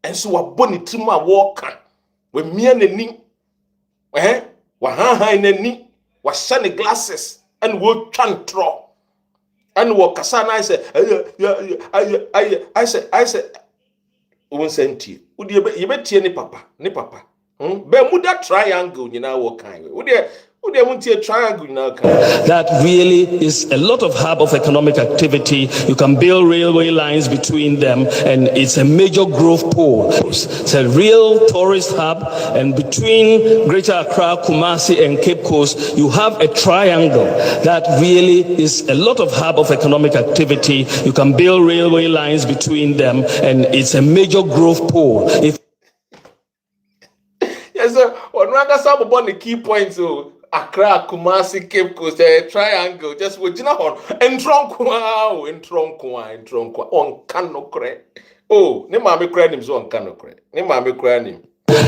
Enso wa boni timu a wo kan. We mia nani. Wa han nani. Wa shine glasses and wo twantro. And wo kasa na I say won senti. Udi ye be tie ni papa. Bermuda triangle nyina wo kan. Udi won't a triangle now. That really is a lot of hub of economic activity. You can build railway lines between them, and it's a major growth pole. It's a real tourist hub, and between Greater Accra, Kumasi, and Cape Coast, you have a triangle that really is a lot of hub of economic activity. You can build railway lines between them, and it's a major growth pole. Yes, sir. On one the key points. Accra, Kumasi, Cape Coast, triangle, just with Jinahon, and Tronkwa, on Canocre. Oh, Nemami Cranim, on Canocre, Nemami Cranim.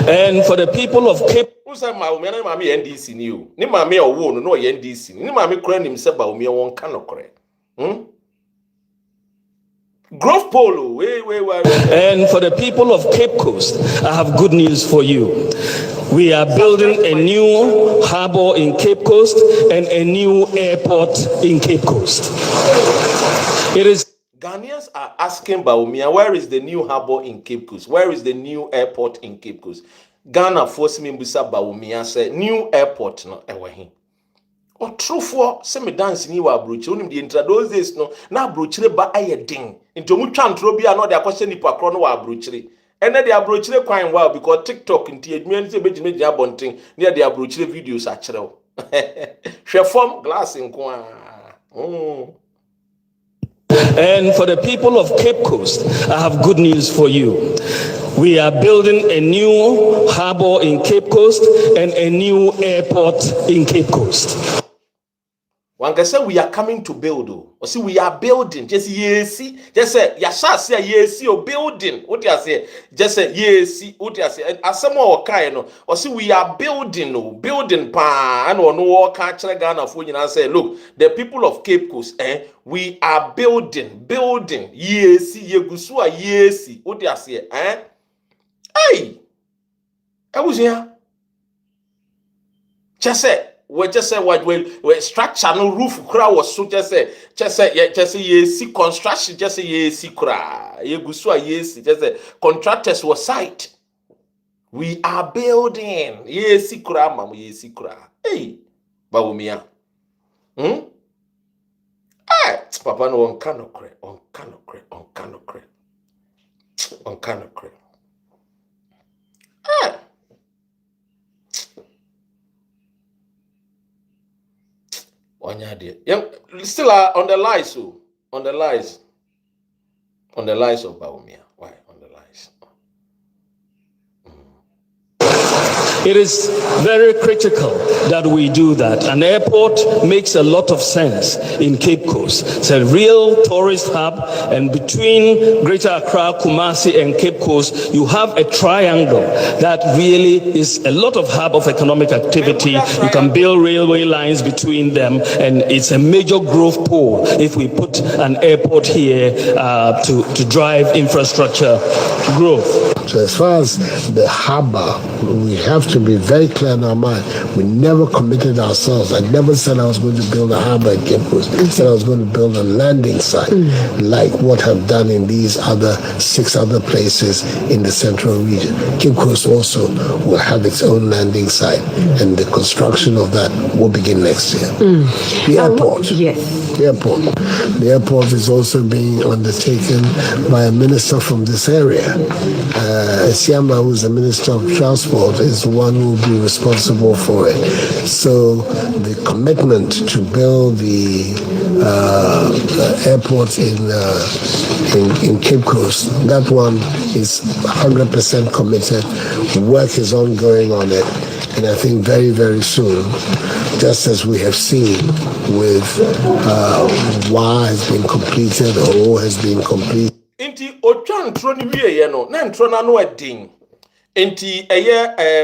And for the people of Cape, who's a Mammy NDC new, Nemami or Woon, no NDC, Nemami Cranim, Sabawumia, on Canocre. Growth Polo, and for the people of Cape Coast, I have good news for you. We are building a new harbor in Cape Coast and a new airport in Cape Coast. It is Ghanaians are asking Bawumia, where is the new harbor in Cape Coast? Where is the new airport in Cape Coast? Ghana force me Busa Bawumia say new airport no ewahi. Or true for semi dance ni wa brochi onim the introduce this no na brochire ba ayedin into mu twantro bia no de akwose nipa kro no wa brochire ene de abrochire kwan wa because TikTok nti edwuma se begime dia bonten ne de abrochire videos a kirew hwe form glass nko a And for the people of Cape Coast, I have good news for you. We are building a new harbor in Cape Coast and a new airport in Cape Coast. One can say we are coming to build. Or see, we are building. Just see. Just say, Yasha say yes, or building. What you say? Just say yes. What you say? As some more kind, or see, we are building. Building pan. And no catch Ghana for you. And say, look, the people of Cape Coast, we are building. Yes, Yegusua. Yes. What you say? Hey, I was here. Just say. We just say what we structure no roof kura was so just say yes construction just say yes kura ye gusu yes just say contractors was site we are building yes kura mam yes kura hey Bawumia papa no on canocre still on the lies, on the lies of Bawumia. Why on the lies? It is very critical that we do that. An airport makes a lot of sense in Cape Coast. It's a real tourist hub, and between Greater Accra, Kumasi, and Cape Coast, you have a triangle that really is a lot of hub of economic activity. You can build railway lines between them, and it's a major growth pole if we put an airport here to drive infrastructure growth. So as far as the harbor, we have to be very clear in our mind. We never committed ourselves. I never said I was going to build a harbor in Cape Coast. I said I was going to build a landing site, like what I've done in these 6 other places in the central region. Cape Coast also will have its own landing site, and the construction of that will begin next year. The airport. The airport is also being undertaken by a minister from this area. Siama, who's the Minister of Transport, is the one who will be responsible for it. So the commitment to build the airport in Cape Coast, that one is 100% committed. Work is ongoing on it, and I think very, very soon, just as we have seen with WA has been completed, O has been completed. Inti otwa ntro ni wiye no na ntro na no adin inti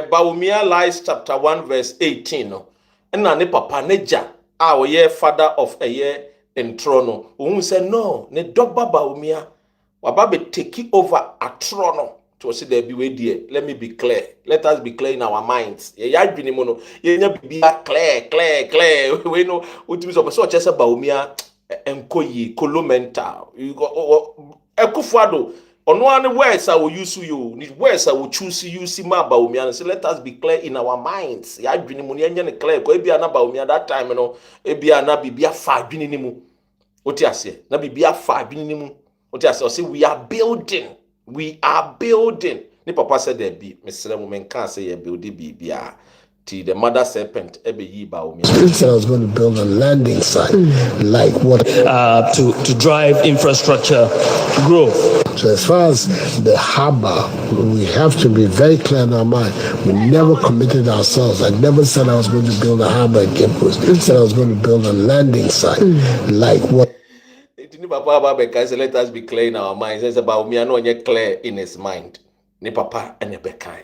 Bawumia lies chapter 1 verse 18 no na ne papa neja a oye father of ntro no ohun say no ne dogba Bawumia waba be take over atro no to say there be we there. Let me be clear, let us be clear in our minds. Ye adwini mu no ye nya bibia clear we know utimi so chese Bawumia enkoyi kolomental you go Ekufuado, ono ane words I will use you, need words I will choose you see ma Bawumia. So let us be clear in our minds. Ya adwini mu ne nya clear ko ebia na Bawumia that time no ebia na bibia fa adwini ni mu. Oti ase na bibia fa adwini ni mu. Oti ase o say we are building. Ne papa said there be Mr. Woman can't say you build bibia. The mother serpent ebe Bawumia. I was going to build a landing site, like what to drive infrastructure growth. So as far as the harbor, we have to be very clear in our mind. We never committed ourselves. I never said I was going to build a harbor in Cape Coast. I said I was going to build a landing site, like what. Let us be clear in our minds. It's about Bawumia no nye clear in his mind. Ni papa ene bekai.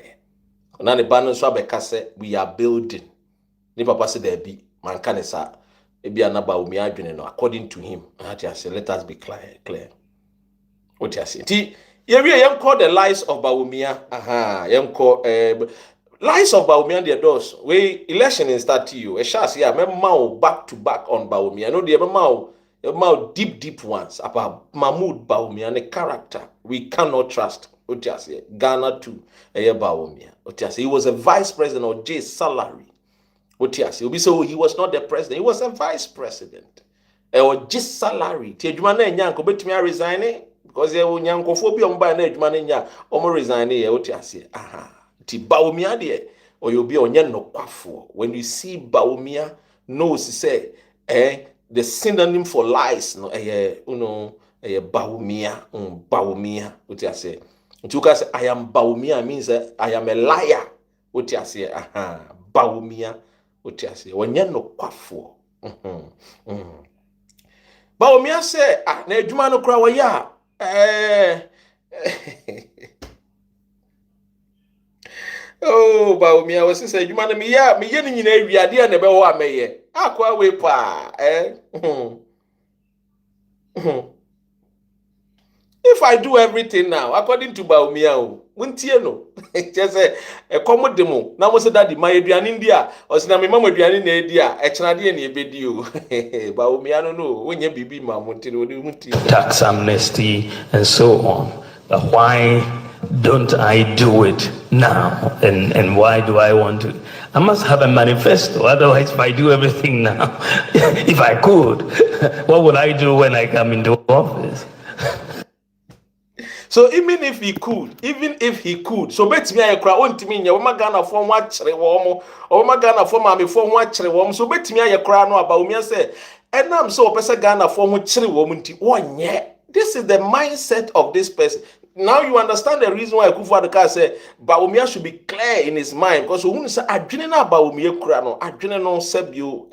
Na ne ba no so abeka say we are building. Ni papa say there be man kan sa ebia na Bawumia adwene no according to him. Let us be clear. What you say? Ti ye call the lies of Bawumia. Lies of Bawumia the doors. We election is start to you. E sha say back to back on Bawumia. No the deep ones about Mahmoud Bawumia the character we cannot trust. Ghana too, Bawumia. He was a vice president of J's salary. So he was not the president, he was a vice president. Or J's salary. Tejumane nyanko betumi resign because you nyanko phobia mba na edumane nya omo resign Ti Bawumia de or you be onye no kwafo. When you see Bawumia, no say the synonym for lies no Bawumia I am Bawumia means I am a liar. Bawumia onye no kwafo. Bawumia say na edwuma no kra wa ya oh Bawumia was say edwuma no me ye ni nyina awiade na be ho ameye akwa we pa If I do everything now, according to Bawumia, wuntie no. Just say e komo demo. Na mo say daddy my aduane ndia, o se na me mama aduane na edia, e chenade na ebedi o. Bawumia no, wonye bibi ma monti no wuntie. Tax amnesty and so on. But why don't I do it now? And why do I want to? I must have a manifesto. Otherwise, if I do everything now, if I could, what would I do when I come into office? So even if he could, so bet me I cry won't mean ya Ghana for watch or Ghana for mammy for watch so bet me I cry no about me say, and I'm so person Ghana for which woman 1 year. This is the mindset of this person. now you understand the reason why Akufo-Addo said Bawumia should be clear in his mind, because when say adwene na Bawumia kura no adwene no sebio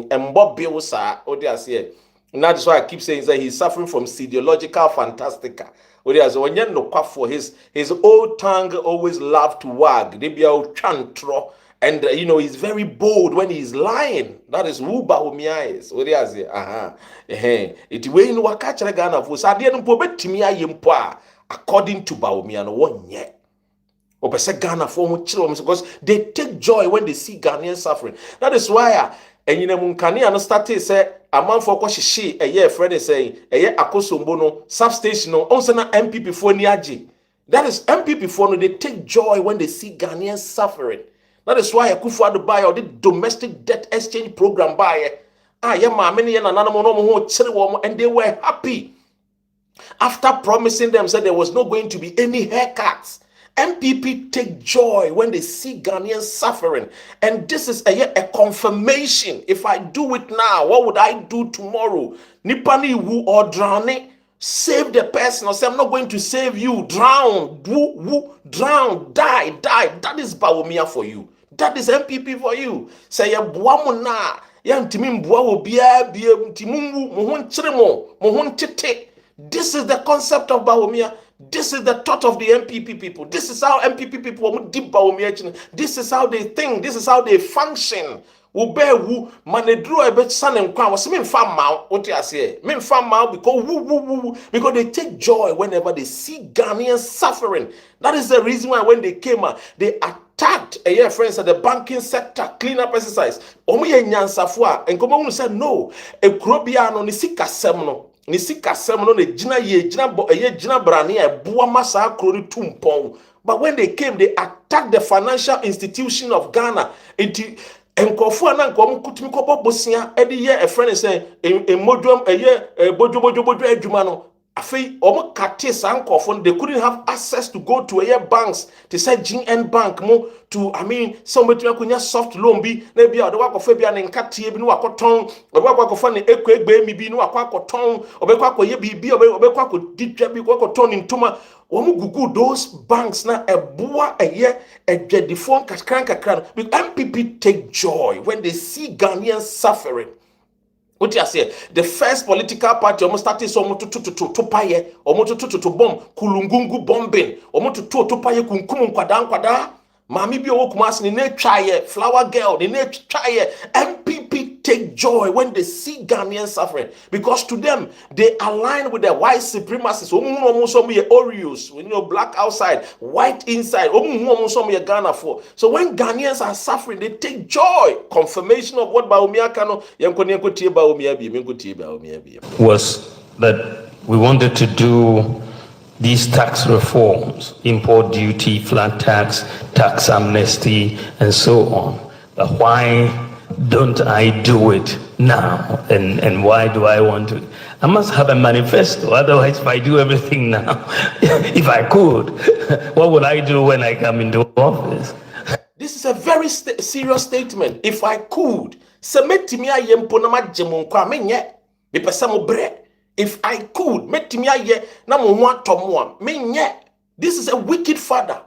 embo bill sa odiase. And that's why I keep saying that he's suffering from ideological fantastica. Whereas when you know for his old tongue always loved to wag, they be out chantro, and you know he's very bold when he's lying. That is who Bawumia is. Whereas it way in wakacha Ghana for Sadian Pobetimia Yimpa according to Bawumia no one yet. Ghana for because they take joy when they see Ghanaians suffering. That is why and you know Munkani and started say a man for she a year friend is saying a year akosombono substation no also na MPP for niaji. That is MPP for no, they take joy when they see Ghanaians suffering. That is why Akufo-Addo buy or the domestic debt exchange program buy many and they were happy after promising them said there was not going to be any haircuts. MPP take joy when they see Ghanaians suffering. And this is a confirmation. If I do it now, what would I do tomorrow? Nipani wu or drowning. Save the person or say, I'm not going to save you. Drown. Drown. Die. That is Bawumia for you. That is MPP for you. Say, ya buamu na. Ya ntimim buwa wo biya ntimungu muhun chirimo. Muhun tite. This is the concept of Bawumia. This is the thought of the MPP people. This is how MPP people deep Bawumia. This is how they think. This is how they function. Ubewu manedru ebe sanem kwa was me fam ma what you say me fam ma because they take joy whenever they see Ghanaians suffering. That is the reason why when they came they attacked friends at the banking sector cleanup exercise. Omo ye nyansafo a enkomo said no e krobia no ni sikasem no Nisika semono ne jina jina brani Buah masa kroni tumpong. But when they came, they attacked the financial institution of Ghana. Enkofu na nkom kutumi ko bobosia edi ye a friend say modwam bojo adwuma no afei omo kate sankofo they couldn't have access to go to banks to say GN bank mo to somebody kunya soft loan bi na bia odo wakofa bia ne nkatie bi no wakoton odo wakofa ne ekwe mi bi no wakoton obekwa koye bibi obekwa ko didwa bi wakoton ntoma omo gugu those banks na eboa edwedifon kakran MPP take joy when they see Ghanaians suffering. What you say? The first political party almost started so to paye, almost to bomb, kulungungu bombing, almost to paye kunkum kwada. Mami bi owo kumas ni ne try flower girl, ni ne try MPP take joy when they see Ghanaians suffering because to them they align with the white supremacists. Oreos, when you black outside, white inside. Ghana for. So when Ghanaians are suffering, they take joy. Confirmation of what Bawumia kano was that we wanted to do these tax reforms, import duty, flat tax, tax amnesty, and so on. But why don't I do it now? And why do I want to? I must have a manifesto. Otherwise, if I do everything now, if I could, what would I do when I come into office? This is a very serious statement. If I could, if I could, this is a wicked father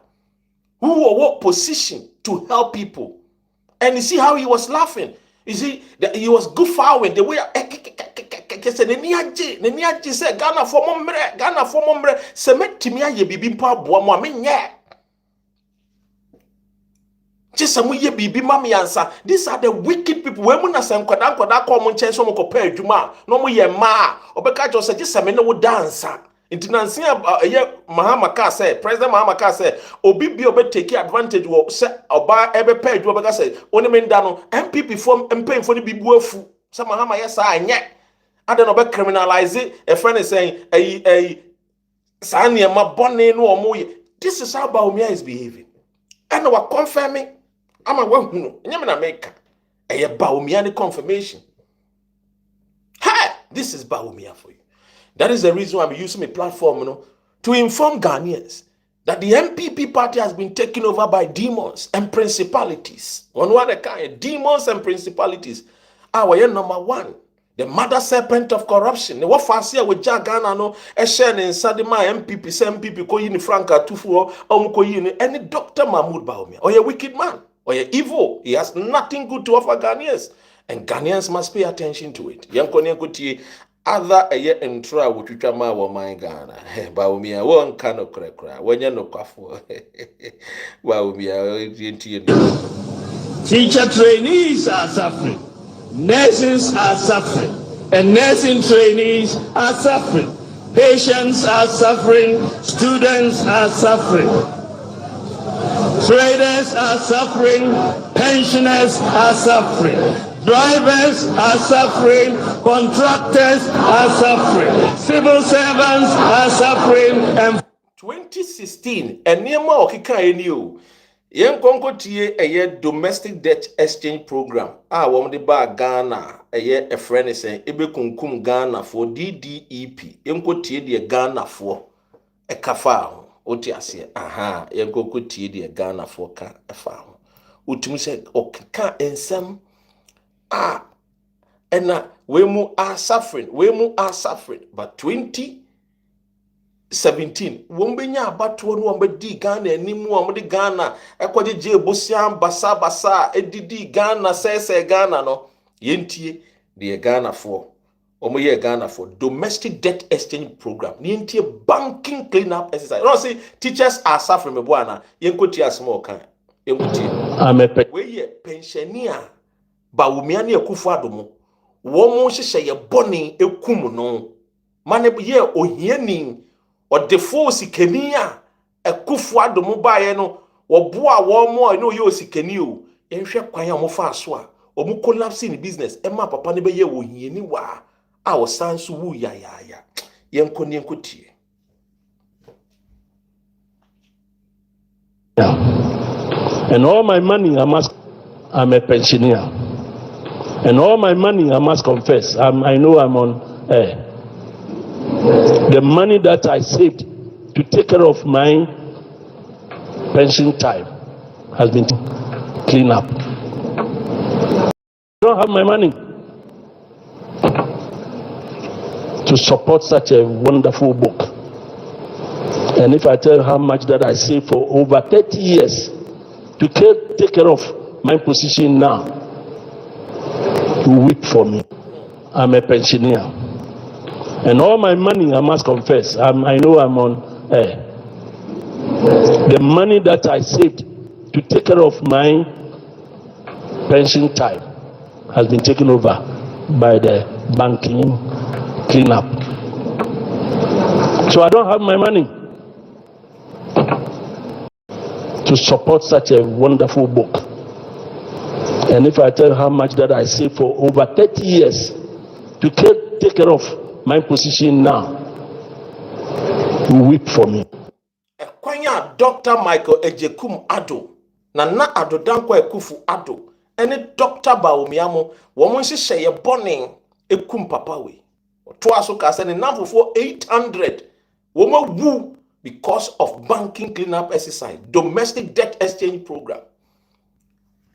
who was position to help people. And you see how he was laughing. You see that he was goofing the way said Ghana for mombre semetimia ye bibi mpa boa mo amenye. These are the wicked people. We muna sem kwada ko mo nchen so mo ko pa adwuma no mo ye ma obeka jo se just me no dancer intinansia Mahama ka say President Mahama ka say obi bi obe take advantage wo se oba ebe pa adwuma obeka say oni me nda no MPP form MPN for ni bi buafu se Mahama yes anye ade no be criminalize a friend is saying sa niema bone no omo ye. This is how Bawumia is behaving and we are confirming ama wahuno nyame na make Bawumia the confirmation. This is Bawumia for you. That is the reason why I'm using my platform to inform Ghanaians that the MPP party has been taken over by demons and principalities. On one kind, demons and principalities. Our number one. The mother serpent of corruption. Ne wafasia with Ghana no e share ne nsadema MPP se MPP ko yi ni Franka Tufuo ko yi ni any Dr. Mahmoud Bawumia. Or a wicked man, or a evil. He has nothing good to offer Ghanaians. And Ghanaians must pay attention to it. Yanko other a year and try what you try my my Ghana. Bawumia one kind of crack. When you no kafo. Bawumia Teacher trainees are suffering. Nurses are suffering. And nursing trainees are suffering. Patients are suffering. Students are suffering. Traders are suffering. Pensioners are suffering. Drivers are suffering. Contractors are suffering. Civil servants are suffering. And 2016, and near more kika enio. Yen konko tie a domestic debt exchange program. Wom de ba Ghana a friend is saying ebe kunkum Ghana for DDEP. Yen ko tie de Ghana for a kafa. Oti ase aha yen ko tie de Ghana for ka afa. Utumi se okika ensam ena we mu are suffering. But 2017 wombenya abatuo no ombedi Ghana animu omde Ghana ekwaje je bosiam basa edidi Ghana sese Ghana no yentie de Ghana for omoye Ghana for domestic debt exchange program yentie banking cleanup exercise. You know say teachers are suffering me boana yenkoti asmo kan yenkoti we ye pensioner Bawumia ne Akufo Adomo wo mo hyehyɛ ye bɔne ekum no mane ye ohiani Odefo sikani a Akufo Adomo bae no woboa wo mo no ye osikani o yenhwe kwan a mo fa so a omu collapse in business ema papa ne be ye ohiani wa a wo sanso wu ya yenkotie and all my money I'm a pensioner. And all my money I must confess. I know I'm on air. The money that I saved to take care of my pension time has been cleaned up. I don't have my money to support such a wonderful book. And if I tell you how much that I saved for over 30 years to take care of my position now, you weep for me. I'm a pensioner. And all my money, I must confess, I know I'm on air. The money that I saved to take care of my pension time has been taken over by the banking cleanup. So I don't have my money to support such a wonderful book. And if I tell you how much that I saved for over 30 years to take care of my position now, you weep for me. Kwanya Dr. Michael Ejekum Ado, na Ado Danko Ekufu Ado, ene Dr. Bawumia mo, womo nhyehyɛ ye bɔne ekum papa we. To aso ka se ne namfo for 800 womo wu because of banking cleanup exercise, domestic debt exchange program.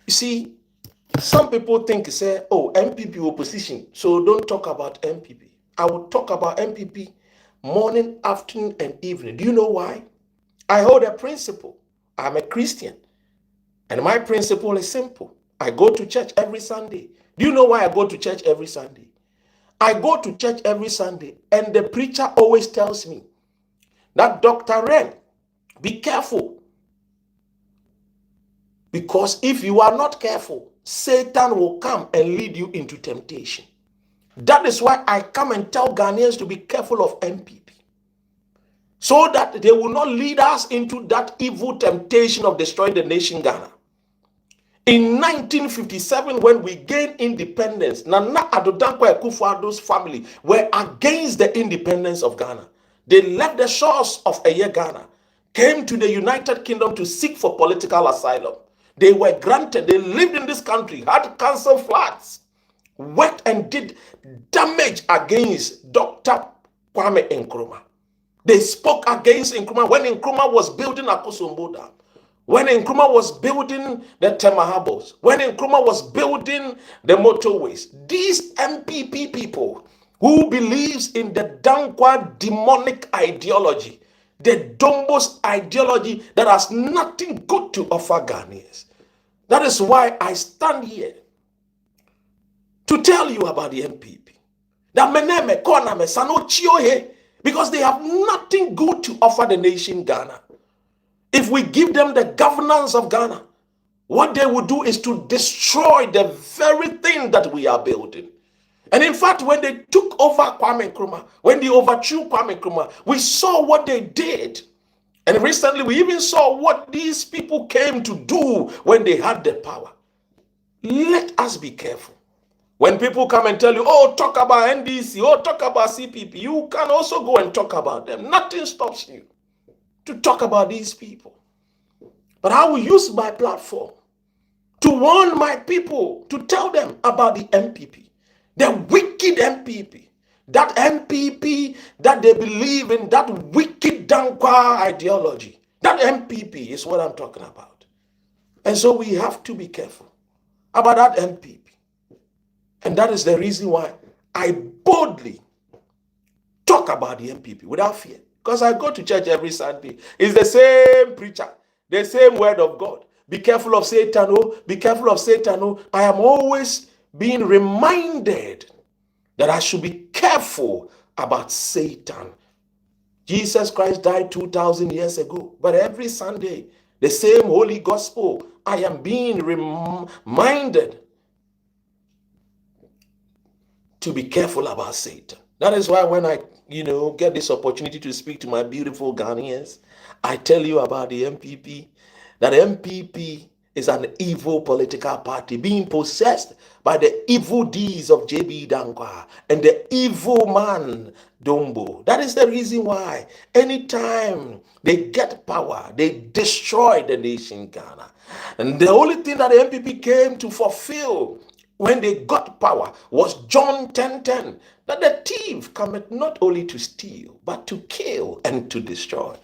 You see, some people think say, oh, MPP opposition, so don't talk about MPP. I will talk about MPP morning, afternoon, and evening. Do you know why? I hold a principle. I'm a Christian. And my principle is simple. I go to church every Sunday. Do you know why I go to church every Sunday? I go to church every Sunday, and the preacher always tells me that Dr. Ren, be careful. Because if you are not careful, Satan will come and lead you into temptation. That is why I come and tell Ghanaians to be careful of MPP, so that they will not lead us into that evil temptation of destroying the nation Ghana. In 1957, when we gained independence, Nana Addo Dankwa Akufo-Addo's family were against the independence of Ghana. They left the shores of Ghana, came to the United Kingdom to seek for political asylum. They were granted, they lived in this country, had council flats, worked and did damage against Dr. Kwame Nkrumah. They spoke against Nkrumah when Nkrumah was building Akosombo Dam. When Nkrumah was building the Tema Harbors, when Nkrumah was building the motorways, these MPP people who believes in the Dankwa demonic ideology, the Dombos ideology that has nothing good to offer Ghanaians. That is why I stand here to tell you about the MPP. That meneme kona me sano chiohe, because they have nothing good to offer the nation Ghana. If we give them the governance of Ghana, what they will do is to destroy the very thing that we are building. And in fact, when they took over Kwame Nkrumah, when they overthrew Kwame Nkrumah, we saw what they did. And recently, we even saw what these people came to do when they had the power. Let us be careful. When people come and tell you, oh, talk about NDC, oh, talk about CPP, you can also go and talk about them. Nothing stops you to talk about these people. But I will use my platform to warn my people, to tell them about the MPP, the wicked MPP, that MPP that they believe in, that wicked Dankwa ideology. That MPP is what I'm talking about. And so we have to be careful about that MPP. And that is the reason why I boldly talk about the MPP without fear. Because I go to church every Sunday. It's the same preacher, the same word of God. Be careful of Satan, oh, be careful of Satan, oh. I am always being reminded that I should be careful about Satan. Jesus Christ died 2,000 years ago. But every Sunday, the same holy gospel, I am being reminded to be careful about Satan. That is why when I, get this opportunity to speak to my beautiful Ghanaians, I tell you about the MPP. That MPP is an evil political party being possessed by the evil deeds of JB Dankwa and the evil man Dombo. That is the reason why anytime they get power, they destroy the nation Ghana. And the only thing that the MPP came to fulfill when they got power was John 10:10, that the thief cometh not only to steal, but to kill and to destroy.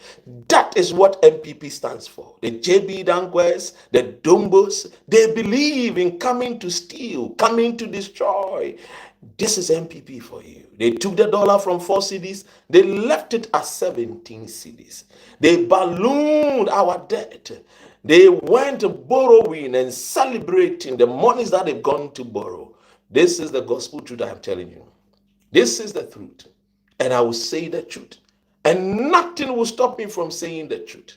That is what MPP stands for. The JB Dankwas, the Dombos, they believe in coming to steal, coming to destroy. This is MPP for you. They took the dollar from 4 cedis, they left it at 17 cedis. They ballooned our debt. They went borrowing and celebrating the monies that they've gone to borrow. This is the gospel truth I am telling you. This is the truth. And I will say the truth. And nothing will stop me from saying the truth.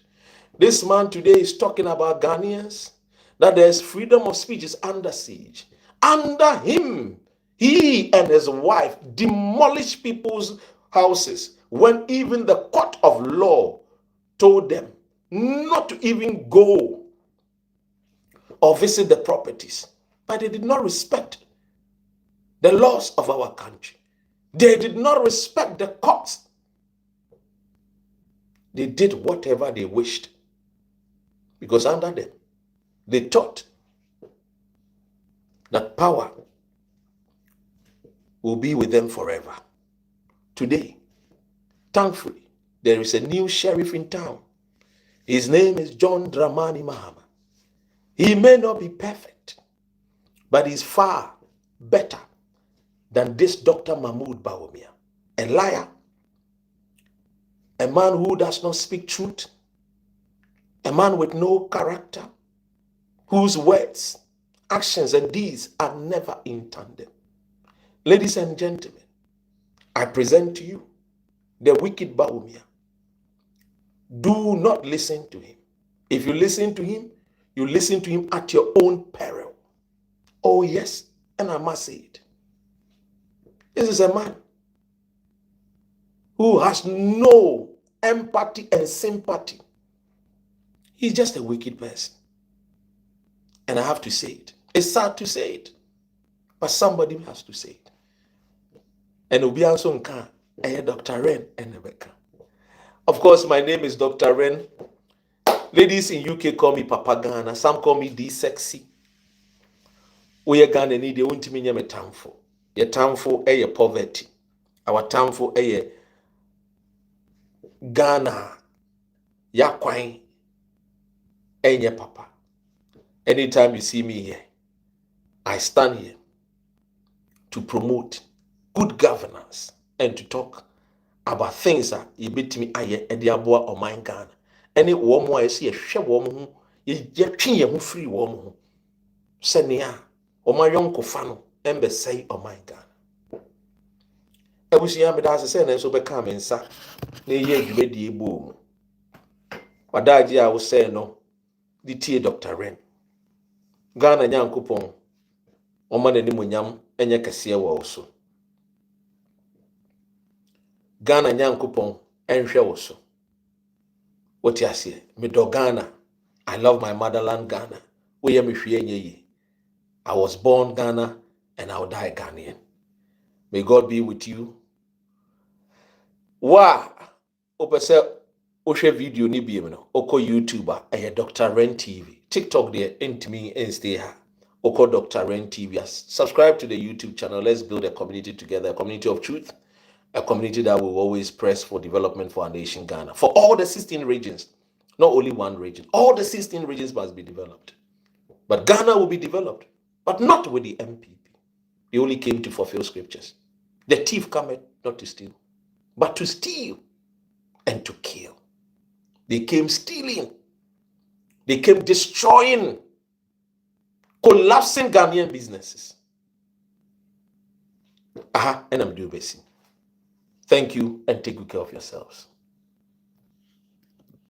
This man today is talking about Ghanaians, that there's freedom of speech is under siege. Under him, he and his wife demolished people's houses when even the court of law told them not to even go or visit the properties. But they did not respect the laws of our country. They did not respect the courts. They did whatever they wished. Because under them, they thought that power will be with them forever. Today, thankfully, there is a new sheriff in town. His name is John Dramani Mahama. He may not be perfect, but he's far better than this Dr. Mahmoud Bawumia, a liar, a man who does not speak truth, a man with no character, whose words, actions, and deeds are never in tandem. Ladies and gentlemen, I present to you the wicked Bawumia. Do not listen to him. If you listen to him at your own peril. Oh yes, and I must say it. This is a man who has no empathy and sympathy. He's just a wicked person. And I have to say it. It's sad to say it, but somebody has to say it. And Obianso Nka, Dr. Ren and Rebecca. Of course, my name is Dr. Ren. Ladies in UK call me Papa Ghana. Some call me D Sexy. We Ghana need the ultimate me tamfo. Your tamfo your poverty. Our tamfo Ghana. Ya kwine. Enye papa. Anytime you see me here, I stand here to promote good governance and to talk about things that you bet me aye ediabua or mine Ghana. Any woman I see a share woman is jetting you free woman. Senia or my young cofano and say or mine Ghana. I wish you had as a and so become in sa near ye ready boom. But that year I was saying no, the tea Dr. Ren. Ghana young coupon. Oman and Nimunyam enye kasiya wa oso. Ghana nyankopon enhwe oso. What you say? Me do Ghana. I love my motherland Ghana. Oye me hwe enye yi. I was born Ghana and I'll die Ghanaian. May God be with you. Wa opese ohwe video ni bi no. Oko YouTuber eye Dr. Ren TV. TikTok there intimi and stay ha. Oko Dr. Ren TV. Subscribe to the YouTube channel. Let's build a community together, a community of truth, a community that will always press for development for our nation, Ghana. For all the 16 regions, not only one region. All the 16 regions must be developed. But Ghana will be developed, but not with the MPP. They only came to fulfill scriptures. The thief cometh not to steal, but to steal and to kill. They came stealing. They came destroying, collapsing Ghanaian businesses. And I'm doing basic. Thank you and take good care of yourselves.